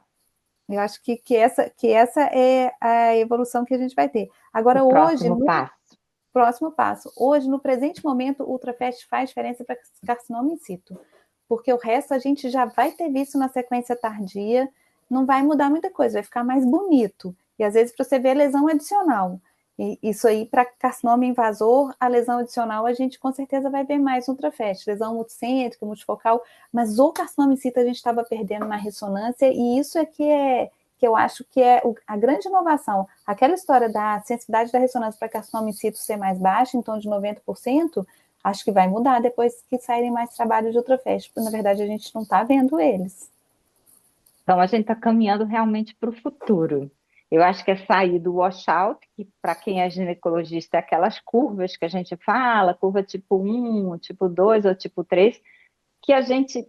eu acho que essa é a evolução que a gente vai ter. o Agora, hoje, próximo no passo. próximo passo, hoje, no presente momento, o Ultrafast faz diferença para carcinoma in situ, porque o resto a gente já vai ter visto na sequência tardia, não vai mudar muita coisa, vai ficar mais bonito. E às vezes para você ver lesão adicional. E isso aí, para carcinoma invasor, a lesão adicional a gente com certeza vai ver mais no Ultrafast, lesão multicêntrica, multifocal, mas o carcinoma in situ a gente estava perdendo na ressonância, e isso que eu acho que é a grande inovação. Aquela história da sensibilidade da ressonância para carcinoma in situ ser mais baixa, em torno de 90%, acho que vai mudar depois que saírem mais trabalhos de Ultrafast, porque na verdade a gente não está vendo eles. Então, a gente está caminhando realmente para o futuro. Eu acho que é sair do washout, que para quem é ginecologista é aquelas curvas que a gente fala, curva tipo 1, tipo 2 ou tipo 3, que a gente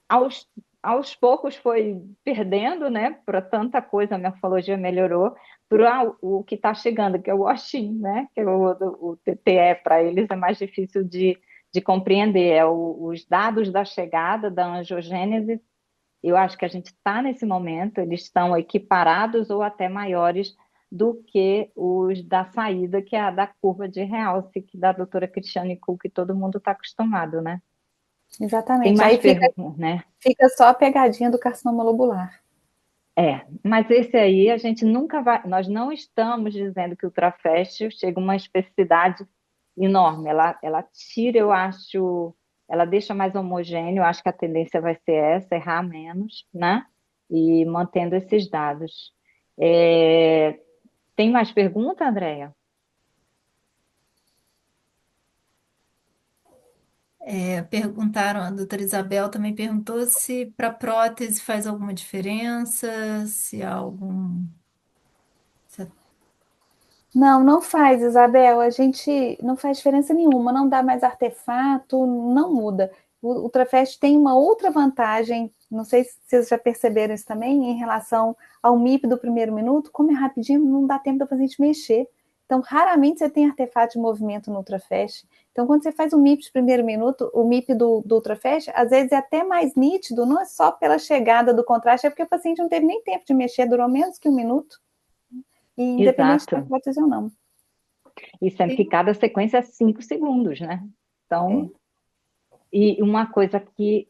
aos poucos foi perdendo, né? Para tanta coisa, a morfologia melhorou, para o que está chegando, que é o WASHIN, né? Que é o TTE, para eles é mais difícil de compreender. Os dados da chegada da angiogênese, eu acho que a gente está nesse momento, eles estão equiparados ou até maiores do que os da saída, que é a da curva de realce, que da doutora Cristiane Kuhl, que todo mundo está acostumado, né? Tem Exatamente. mais Aí fica, perguntas, né? fica só a pegadinha do carcinoma lobular. Mas esse aí a gente nunca vai, nós não estamos dizendo que o ultrafast chega a uma especificidade enorme. Ela tira, eu acho, ela deixa mais homogêneo, eu acho que a tendência vai ser essa, errar menos, né? E mantendo esses dados. É, tem mais pergunta, Andréia? Perguntaram, a doutora Isabel também perguntou se para prótese faz alguma diferença, se há algum. se- Não, não faz, Isabel. A gente não faz diferença nenhuma, não dá mais artefato, não muda. O Ultrafast tem uma outra vantagem, não sei se vocês já perceberam isso também, em relação ao MIP do primeiro minuto, como é rapidinho, não dá tempo da paciente mexer. Então, raramente você tem artefato de movimento no Ultrafast. Então, quando você faz o MIP de primeiro minuto, o MIP do Ultrafast, às vezes é até mais nítido, não é só pela chegada do contraste, é porque o paciente não teve nem tempo de mexer, durou menos que um minuto, e independente da Exato. prótese ou não. E sendo que cada sequência é 5 segundos, né? É. Então, e uma coisa que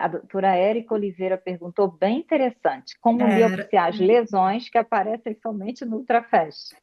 a doutora Érica Oliveira perguntou bem interessante, como Era, biopsiar as lesões que aparecem somente no ultrafast?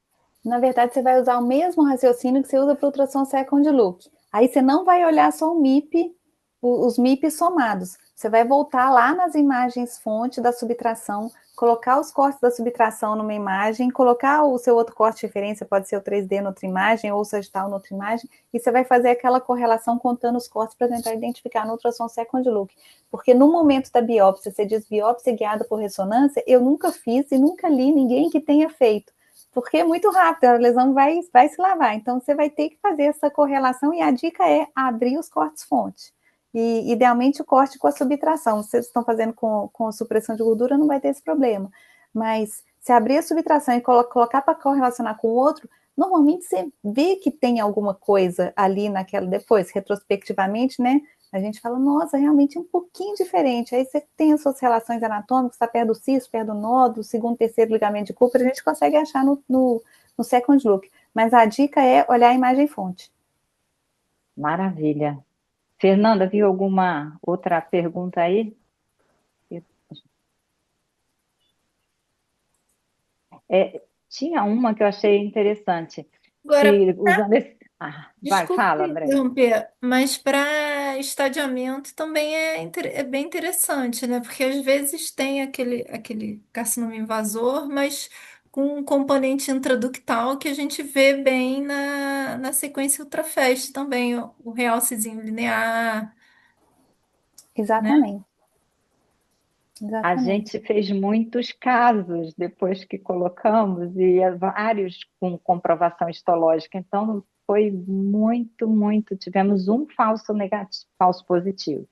Na verdade, você vai usar o mesmo raciocínio que você usa para o ultrassom second look. Aí você não vai olhar só o MIP, os MIP somados. Você vai voltar lá nas imagens fonte da subtração, colocar os cortes da subtração numa imagem, colocar o seu outro corte de referência, pode ser o 3D noutra imagem ou o sagital noutra imagem, e você vai fazer aquela correlação contando os cortes para tentar identificar no ultrassom second look. Porque no momento da biópsia, você diz biópsia guiada por ressonância, eu nunca fiz e nunca li ninguém que tenha feito, porque é muito rápido, a lesão vai se lavar. Então, você vai ter que fazer essa correlação, e a dica é abrir os cortes-fonte. E, idealmente, o corte com a subtração. Se vocês estão fazendo com supressão de gordura, não vai ter esse problema. Mas, se abrir a subtração e colocar para correlacionar com o outro, normalmente você vê que tem alguma coisa ali naquela, depois, retrospectivamente, né? A gente fala, nossa, realmente é um pouquinho diferente. Aí você tem as suas relações anatômicas, está perto do cisto, perto do nódulo, segundo, terceiro ligamento de Cooper, a gente consegue achar no second look. Mas a dica é olhar a imagem fonte. Maravilha. Fernanda, viu alguma outra pergunta aí? Tinha uma que eu achei interessante. agora, Se usando esse. Vai, desculpe fala, André. interromper, mas para estadiamento também é bem interessante, né? Porque às vezes tem aquele carcinoma invasor, mas com um componente intraductal que a gente vê bem na sequência ultrafast também, o realcezinho linear, né? Exatamente. A Exatamente. gente fez muitos casos depois que colocamos, e vários com comprovação histológica. Então, foi muito, muito. Tivemos um falso negativo, falso positivo.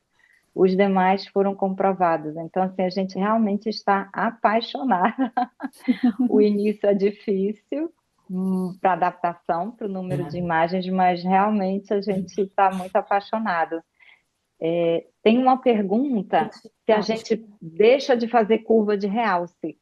Os demais foram comprovados. Então, assim, a gente realmente está apaixonada. O início é difícil para adaptação, para o número de imagens, mas realmente a gente está muito apaixonado. Tem uma pergunta se a gente deixa de fazer curva de realce.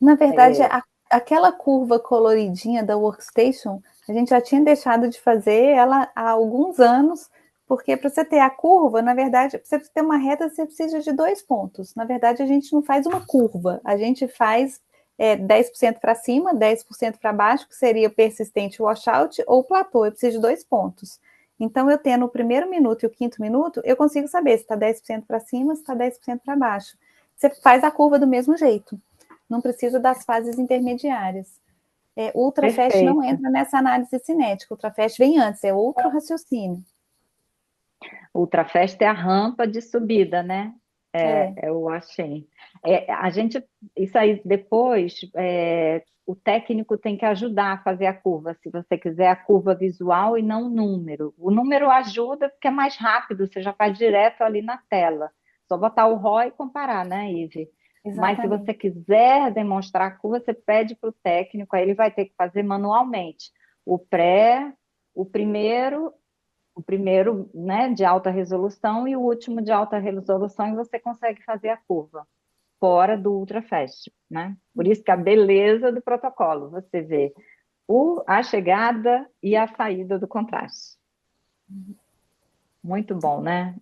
Na verdade, É, aquela curva coloridinha da workstation, a gente já tinha deixado de fazer ela há alguns anos, porque para você ter a curva, na verdade, para você ter uma reta, você precisa de 2 pontos. Na verdade, a gente não faz uma curva, a gente faz 10% para cima, 10% para baixo, que seria persistente washout, ou platô, eu preciso de 2 pontos. Então, eu tendo o primeiro minuto e o quinto minuto, eu consigo saber se está 10% para cima, se está 10% para baixo. Você faz a curva do mesmo jeito, não precisa das fases intermediárias. O ultrafast não perfeito. entra nessa análise cinética, o ultrafast vem antes, é outro raciocínio. O ultrafast é a rampa de subida, né? É, Eu achei. A gente, isso aí depois, o técnico tem que ajudar a fazer a curva, se você quiser a curva visual e não o número. O número ajuda porque é mais rápido, você já faz direto ali na tela. Só botar o RO e comparar, né, Ive? Mas se você exatamente. quiser demonstrar a curva, você pede para o técnico, aí ele vai ter que fazer manualmente. O pré, o primeiro o primeiro, né, de alta resolução e o último de alta resolução, e você consegue fazer a curva fora do ultrafast, né? Por isso que a beleza do protocolo, você vê a chegada e a saída do contraste. Muito bom, né?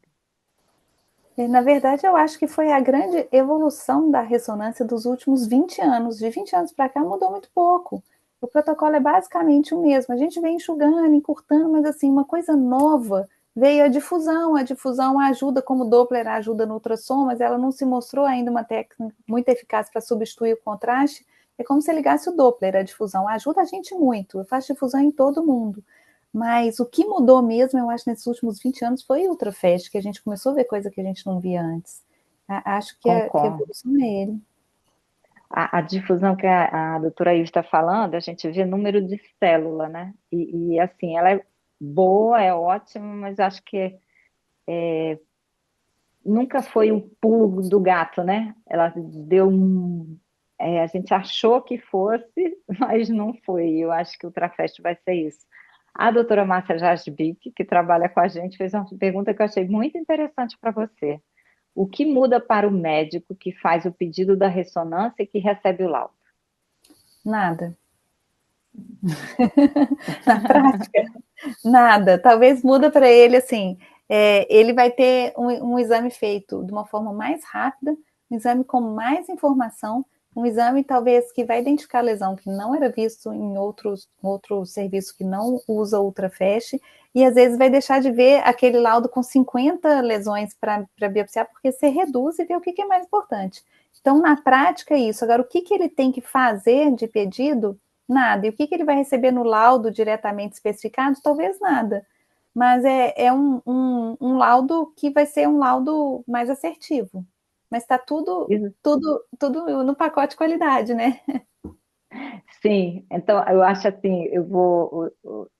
Na verdade, eu acho que foi a grande evolução da ressonância dos últimos 20 anos. De 20 anos para cá mudou muito pouco. O protocolo é basicamente o mesmo. A gente vem enxugando, encurtando, mas assim, uma coisa nova veio a difusão. A difusão ajuda, como o Doppler ajuda no ultrassom, mas ela não se mostrou ainda uma técnica muito eficaz para substituir o contraste. É como se ligasse o Doppler, a difusão. Ajuda a gente muito. Eu faço difusão em todo mundo. Mas o que mudou mesmo, eu acho, nesses últimos 20 anos foi o Ultrafast, que a gente começou a ver coisa que a gente não via antes. Acho que a Concordo. evolução é ele. A difusão que a doutora Ives está falando, a gente vê número de célula, né? Assim, ela é boa, é ótima, mas acho que nunca foi um pulo do gato, né? Ela deu um. A gente achou que fosse, mas não foi. Eu acho que o Ultrafest vai ser isso. A doutora Márcia Jasbic, que trabalha com a gente, fez uma pergunta que eu achei muito interessante para você. O que muda para o médico que faz o pedido da ressonância e que recebe o laudo? Nada. Na prática, nada. Talvez muda para ele, assim, ele vai ter um exame feito de uma forma mais rápida, um exame com mais informação, um exame talvez que vai identificar a lesão que não era visto em outro serviço que não usa ultrafast, e às vezes vai deixar de ver aquele laudo com 50 lesões para biopsiar, porque você reduz e vê o que é mais importante. Então, na prática, é isso. Agora, o que ele tem que fazer de pedido? Nada. E o que ele vai receber no laudo diretamente especificado? Talvez nada. Mas é um laudo que vai ser um laudo mais assertivo. Mas está tudo no pacote de qualidade, né? Sim, então eu acho assim, eu vou,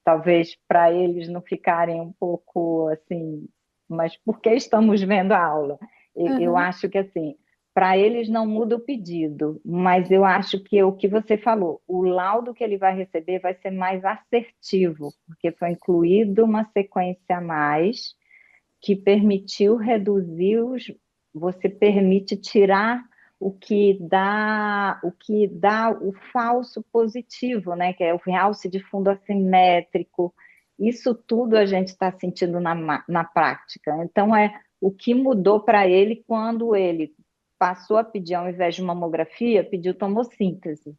talvez para eles não ficarem um pouco assim, mas por que estamos vendo a aula? Eu Uhum. acho que assim, para eles não muda o pedido, mas eu acho que o que você falou, o laudo que ele vai receber vai ser mais assertivo, porque foi incluído uma sequência a mais que permitiu reduzir você permite tirar o falso positivo, né? Que é o realce de fundo assimétrico. Isso tudo a gente está sentindo na prática. Então, é o que mudou para ele quando ele passou a pedir, ao invés de mamografia, pediu tomossíntese.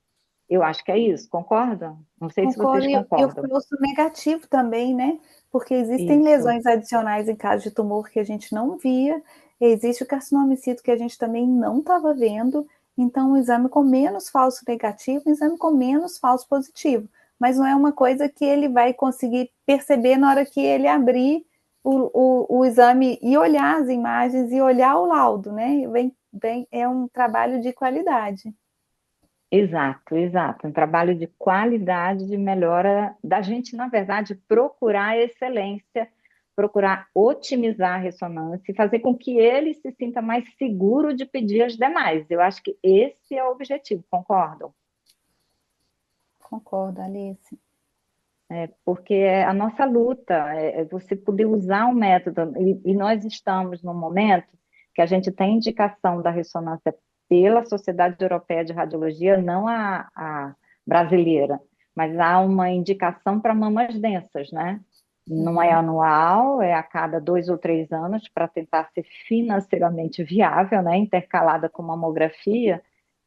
Eu acho que é isso, concorda? Não sei se vocês Concordo, e o concordam. falso negativo também, né? Porque existem Isso, lesões adicionais em caso de tumor que a gente não via, existe o carcinomicito que a gente também não estava vendo, então um exame com menos falso negativo, um exame com menos falso positivo. Mas não é uma coisa que ele vai conseguir perceber na hora que ele abrir o exame e olhar as imagens e olhar o laudo, né? É um trabalho de qualidade. exato, exato. Um trabalho de qualidade, de melhora da gente, na verdade, procurar a excelência, procurar otimizar a ressonância e fazer com que ele se sinta mais seguro de pedir as demais. Eu acho que esse é o objetivo, concordam? Concordo, Alice. Porque é a nossa luta, é você poder usar o método, e nós estamos num momento que a gente tem indicação da ressonância pela Sociedade Europeia de Radiologia, não a brasileira, mas há uma indicação para mamas densas, né? Não é anual, é a cada 2 ou 3 anos, para tentar ser financeiramente viável, né? Intercalada com mamografia,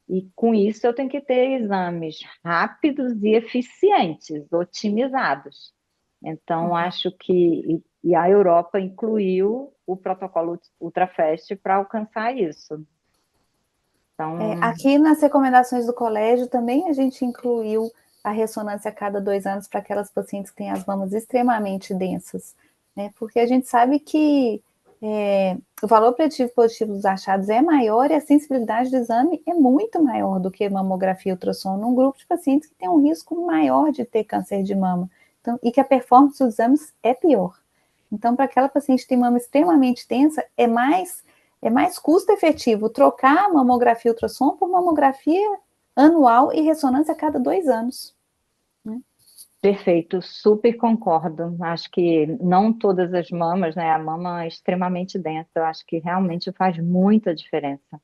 e com isso eu tenho que ter exames rápidos e eficientes, otimizados. Então, acho que e a Europa incluiu o protocolo Ultrafast para alcançar isso. Então, Aqui nas recomendações do colégio também a gente incluiu a ressonância a cada 2 anos para aquelas pacientes que têm as mamas extremamente densas, né? Porque a gente sabe que o valor preditivo positivo dos achados é maior e a sensibilidade do exame é muito maior do que mamografia e ultrassom num grupo de pacientes que tem um risco maior de ter câncer de mama. Então, e que a performance dos exames é pior. Então, para aquela paciente que tem mama extremamente densa, é mais custo efetivo trocar a mamografia e ultrassom por mamografia anual e ressonância a cada 2 anos. Né? perfeito, super concordo. Acho que não todas as mamas, né? A mama é extremamente densa, eu acho que realmente faz muita diferença.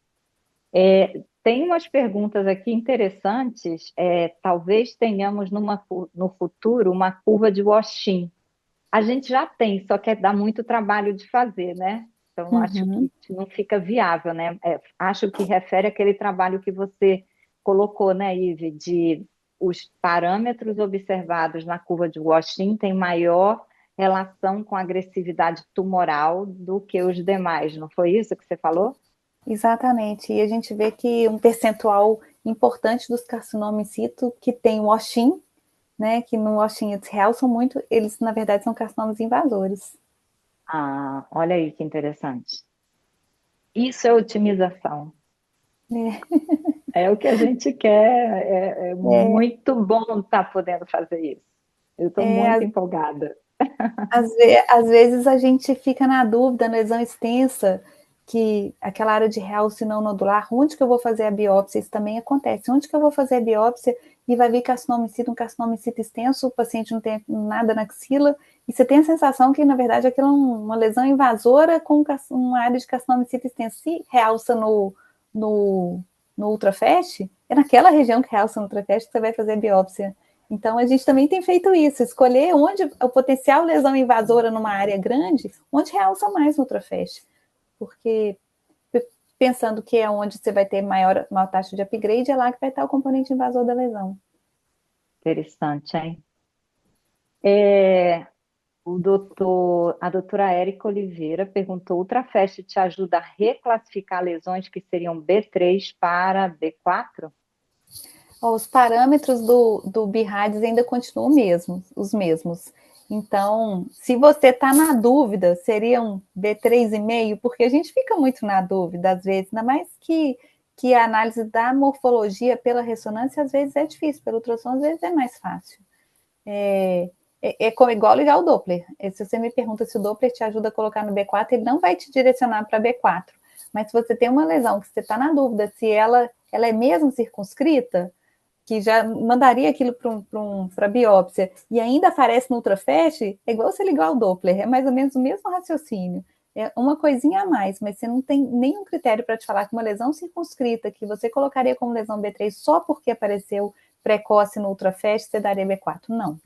Tem umas perguntas aqui interessantes. Talvez tenhamos no futuro uma curva de Washington. A gente já tem, só que dá muito trabalho de fazer, né? Então, acho Uhum. que não fica viável, né? Acho que refere àquele trabalho que você colocou, né, Ive, de os parâmetros observados na curva de Washington têm maior relação com agressividade tumoral do que os demais, não foi isso que você falou? Exatamente. E a gente vê que um percentual importante dos carcinomas in situ que tem o Oshin, né, que no Oshin et al. São muito, eles na verdade são carcinomas invasores. Ah, olha aí que interessante. Isso é otimização. É, É o que a gente quer. É é, muito bom estar podendo fazer isso. Eu estou é, muito empolgada. às vezes a gente fica na dúvida, na lesão extensa, que aquela área de realce não nodular, onde que eu vou fazer a biópsia? Isso também acontece. Onde que eu vou fazer a biópsia e vai vir carcinoma in situ, um carcinoma in situ extenso, o paciente não tem nada na axila, e você tem a sensação que, na verdade, aquilo é uma lesão invasora com uma área de carcinoma in situ extenso. Se realça no, no ultrafast, é naquela região que realça no ultrafast que você vai fazer a biópsia. Então, a gente também tem feito isso, escolher onde o potencial lesão invasora numa área grande, onde realça mais no ultrafast. Porque pensando que é onde você vai ter maior taxa de upgrade, é lá que vai estar o componente invasor da lesão. Interessante, hein? A doutora Érica Oliveira perguntou: o Ultrafast te ajuda a reclassificar lesões que seriam B3 para B4? Os parâmetros do BIRADS ainda continuam os mesmos. Então, se você está na dúvida, seria um B3,5, porque a gente fica muito na dúvida, às vezes, ainda mais que a análise da morfologia pela ressonância, às vezes é difícil, pelo ultrassom, às vezes é mais fácil. Igual ligar o Doppler. Se você me pergunta se o Doppler te ajuda a colocar no B4, ele não vai te direcionar para B4. Mas se você tem uma lesão que você está na dúvida se ela é mesmo circunscrita, que já mandaria aquilo para biópsia e ainda aparece no ultrafast, é igual você ligar o Doppler, é mais ou menos o mesmo raciocínio. É uma coisinha a mais, mas você não tem nenhum critério para te falar que uma lesão circunscrita, que você colocaria como lesão B3 só porque apareceu precoce no ultrafast, você daria B4. Não.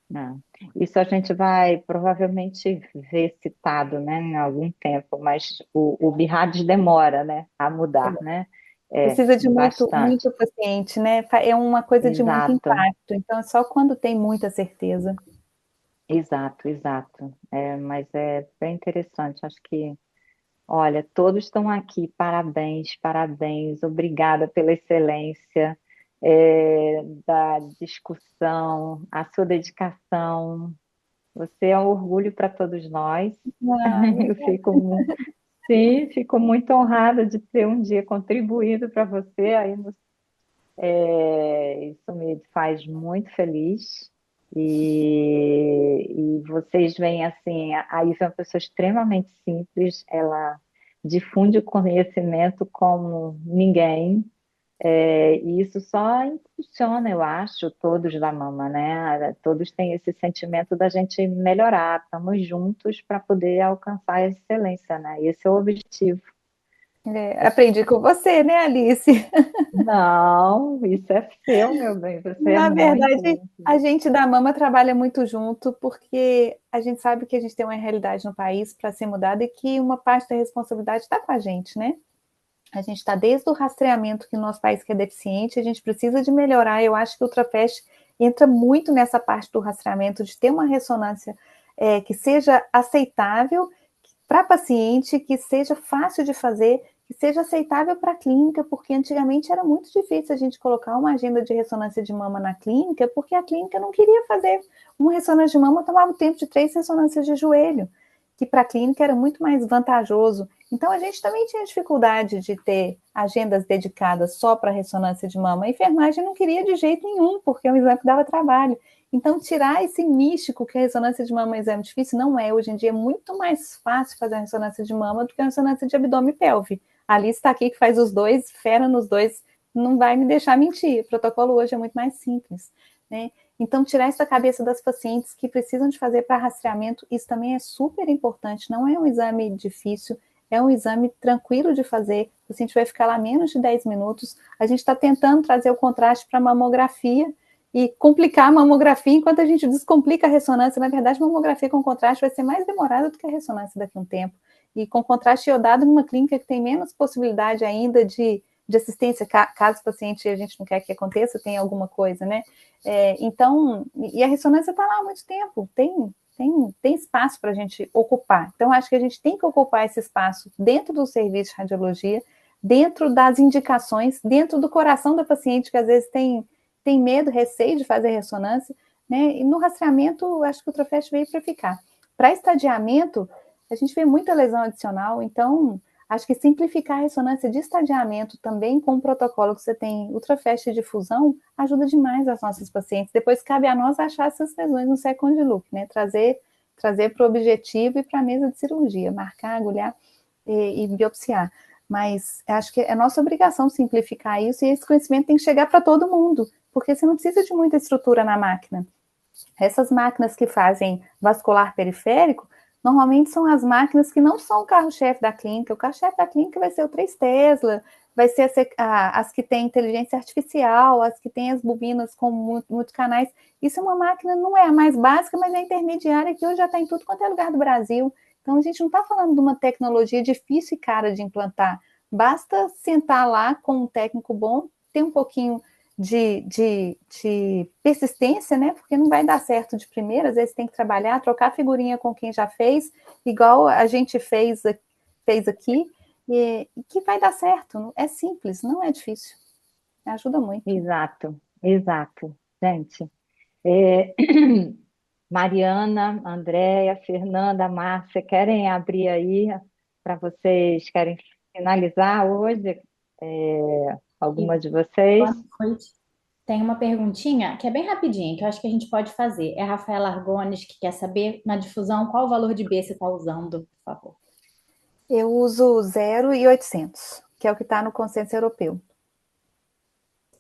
Não. Isso a gente vai provavelmente ver citado, né, em algum tempo, mas o BIRADS demora, né, a mudar, né? Precisa de muito, Bastante. muito paciente, né? É uma coisa de muito Exato, impacto, então é só quando tem muita certeza. exato, exato. Mas é bem interessante. Acho que, olha, todos estão aqui. Parabéns, parabéns. Obrigada pela excelência, da discussão, a sua dedicação. Você é um orgulho para todos nós. Ah, Eu sim, fico muito honrada de ter um dia contribuído para você. Isso me faz muito feliz. E vocês veem assim, a Isa é uma pessoa extremamente simples, ela difunde o conhecimento como ninguém. E isso só impulsiona, eu acho, todos da Mama, né? Todos têm esse sentimento da gente melhorar, estamos juntos para poder alcançar a excelência, né? Esse é o objetivo. aprendi com você, né, Alice? Não, isso é seu, meu bem, você é Na verdade, muito. a gente da Mama trabalha muito junto, porque a gente sabe que a gente tem uma realidade no país para ser mudada e que uma parte da responsabilidade está com a gente, né? A gente está desde o rastreamento que o nosso país que é deficiente, a gente precisa de melhorar. Eu acho que o Ultrafast entra muito nessa parte do rastreamento, de ter uma ressonância que seja aceitável para paciente, que seja fácil de fazer, que seja aceitável para a clínica, porque antigamente era muito difícil a gente colocar uma agenda de ressonância de mama na clínica, porque a clínica não queria fazer uma ressonância de mama, tomava o tempo de 3 ressonâncias de joelho, que para a clínica era muito mais vantajoso. Então, a gente também tinha dificuldade de ter agendas dedicadas só para ressonância de mama. A enfermagem não queria de jeito nenhum, porque é um exame que dava trabalho. Então, tirar esse místico que a ressonância de mama é um exame difícil, não é. Hoje em dia é muito mais fácil fazer a ressonância de mama do que a ressonância de abdômen e pelve. A Alice está aqui que faz os dois, fera nos dois, não vai me deixar mentir. O protocolo hoje é muito mais simples, né? Então, tirar isso da cabeça das pacientes que precisam de fazer para rastreamento, isso também é super importante. Não é um exame difícil, é um exame tranquilo de fazer. O paciente vai ficar lá menos de 10 minutos. A gente está tentando trazer o contraste para a mamografia, e complicar a mamografia enquanto a gente descomplica a ressonância. Na verdade, a mamografia com contraste vai ser mais demorada do que a ressonância daqui a um tempo. E com contraste iodado numa clínica que tem menos possibilidade ainda de assistência, caso o paciente, a gente não quer que aconteça, tem alguma coisa, né? Então, e a ressonância está lá há muito tempo, tem espaço para a gente ocupar. Então, acho que a gente tem que ocupar esse espaço dentro do serviço de radiologia, dentro das indicações, dentro do coração da paciente, que às vezes tem medo, receio de fazer ressonância, né? E no rastreamento, acho que o Ultrafast veio para ficar. Para estadiamento, a gente vê muita lesão adicional, então acho que simplificar a ressonância de estadiamento também com o protocolo que você tem Ultrafast de difusão ajuda demais as nossas pacientes. Depois cabe a nós achar essas lesões no second look, né? Trazer para o objetivo e para a mesa de cirurgia, marcar, agulhar e biopsiar. Mas acho que é nossa obrigação simplificar isso e esse conhecimento tem que chegar para todo mundo, porque você não precisa de muita estrutura na máquina. Essas máquinas que fazem vascular periférico, normalmente são as máquinas que não são o carro-chefe da clínica. O carro-chefe da clínica vai ser o 3 Tesla, vai ser as que têm inteligência artificial, as que têm as bobinas com muitos canais. Isso é uma máquina, não é a mais básica, mas é a intermediária, que hoje já está em tudo quanto é lugar do Brasil. Então, a gente não está falando de uma tecnologia difícil e cara de implantar. Basta sentar lá com um técnico bom, ter um pouquinho de persistência, né? Porque não vai dar certo de primeira, às vezes tem que trabalhar, trocar figurinha com quem já fez, igual a gente fez aqui, e que vai dar certo. É simples, não é difícil. Ajuda muito. Exato, exato. Gente, é, Mariana, Andréia, Fernanda, Márcia, querem abrir aí para vocês? Querem finalizar hoje? E Alguma de vocês? boa noite. Tem uma perguntinha que é bem rapidinha, que eu acho que a gente pode fazer. É a Rafaela Argones que quer saber, na difusão, qual o valor de B você está usando, por favor. Eu uso 0,800, que é o que está no consenso europeu.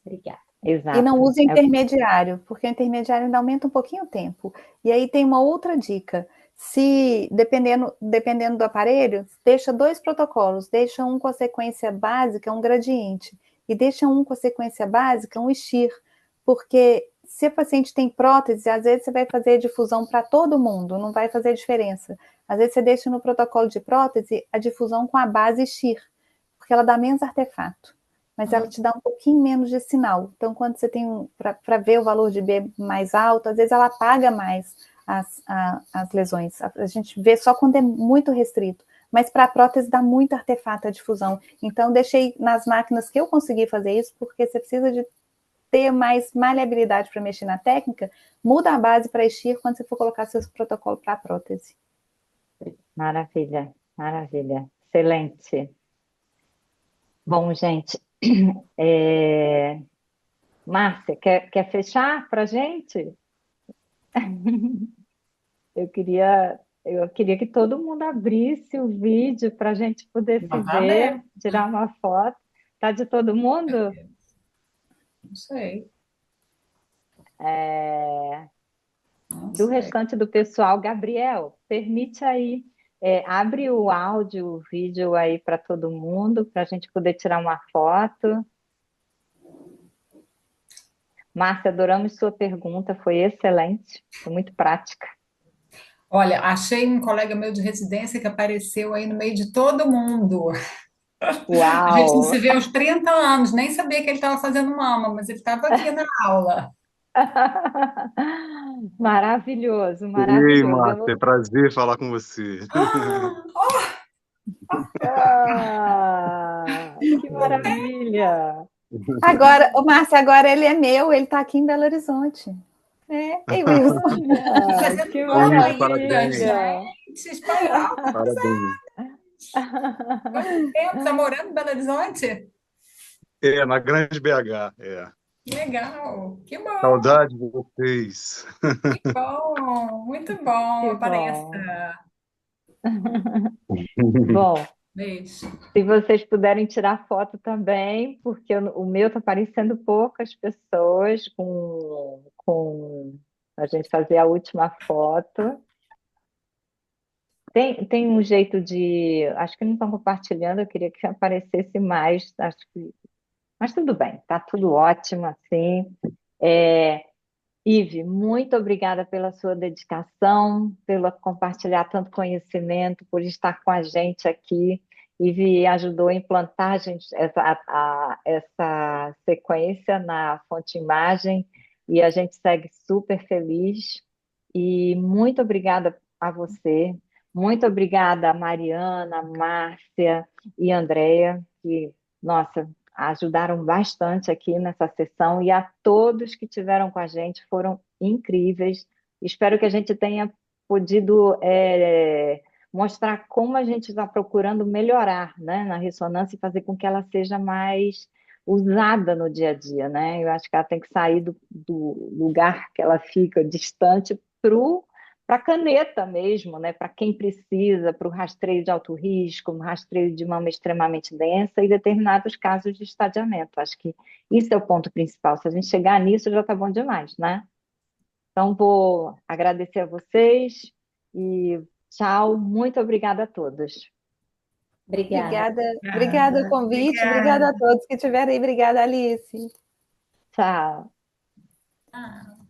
Obrigada. E não Exato. uso intermediário, porque o intermediário ainda aumenta um pouquinho o tempo. E aí tem uma outra dica. Se, dependendo do aparelho, deixa 2 protocolos. Deixa um com a sequência básica, um gradiente. E deixa um com a sequência básica, um STIR. Porque se a paciente tem prótese, às vezes você vai fazer difusão para todo mundo, não vai fazer diferença. Às vezes você deixa no protocolo de prótese a difusão com a base STIR, porque ela dá menos artefato. Mas ela te dá um pouquinho menos de sinal. Então, quando você tem, para ver o valor de B mais alto, às vezes ela apaga mais as lesões. A gente vê só quando é muito restrito. Mas para a prótese dá muito artefato a difusão. Então, deixei nas máquinas que eu consegui fazer isso, porque você precisa de ter mais maleabilidade para mexer na técnica, muda a base para STIR quando você for colocar seu protocolo para a prótese. Maravilha, maravilha. Excelente. Bom, gente, Márcia, quer fechar para a gente? Eu queria que todo mundo abrisse o vídeo para a gente poder se Mas tá ver, aberto, tirar uma foto. Tá de todo mundo? não sei. É, Não do sei. restante do pessoal, Gabriel, permite aí, abre o áudio, o vídeo aí para todo mundo, para a gente poder tirar uma foto. Márcia, adoramos sua pergunta, foi excelente, foi muito prática. Olha, achei um colega meu de residência que apareceu aí no meio de todo mundo. A gente não se Uau! vê há uns 30 anos, nem sabia que ele estava fazendo mama, mas ele estava aqui na aula. Maravilhoso, Ei, maravilhoso. Márcia, é prazer falar com você. Que maravilha! Agora, o Márcio, agora ele é meu, ele está aqui em Belo Horizonte. Ei, Wilson. Fazendo Que mama Luiz, ainda, parabéns. maravilha! gente, espanhol. Parabéns. Quanto tempo está morando em Belo Horizonte? Na Grande BH. Legal, que bom, Saudade de vocês. que bom, muito bom, Que bom! apareça. Bom, Beijo. se vocês puderem tirar foto também, porque o meu está parecendo poucas pessoas com a gente fazer a última foto. Tem um jeito de. Acho que não estão compartilhando, eu queria que aparecesse mais. Mas tudo bem, tá tudo ótimo assim. É, Ive, muito obrigada pela sua dedicação, pelo compartilhar tanto conhecimento, por estar com a gente aqui. Ive ajudou a implantar essa sequência na fonte imagem e a gente segue super feliz. E muito obrigada a você, muito obrigada a Mariana, Márcia e Andréia, que, nossa, ajudaram bastante aqui nessa sessão, e a todos que tiveram com a gente, foram incríveis. Espero que a gente tenha podido mostrar como a gente está procurando melhorar, né, na ressonância e fazer com que ela seja mais usada no dia a dia, né? Eu acho que ela tem que sair do lugar que ela fica distante para a caneta mesmo, né? Para quem precisa, para o rastreio de alto risco, um rastreio de mama extremamente densa e determinados casos de estadiamento. Acho que isso é o ponto principal. Se a gente chegar nisso, já está bom demais, né? Então, vou agradecer a vocês e tchau. Muito obrigada a todos. Obrigada. Obrigada o convite, obrigada a todos que estiveram aí. Obrigada, Alice. Tchau. Ah.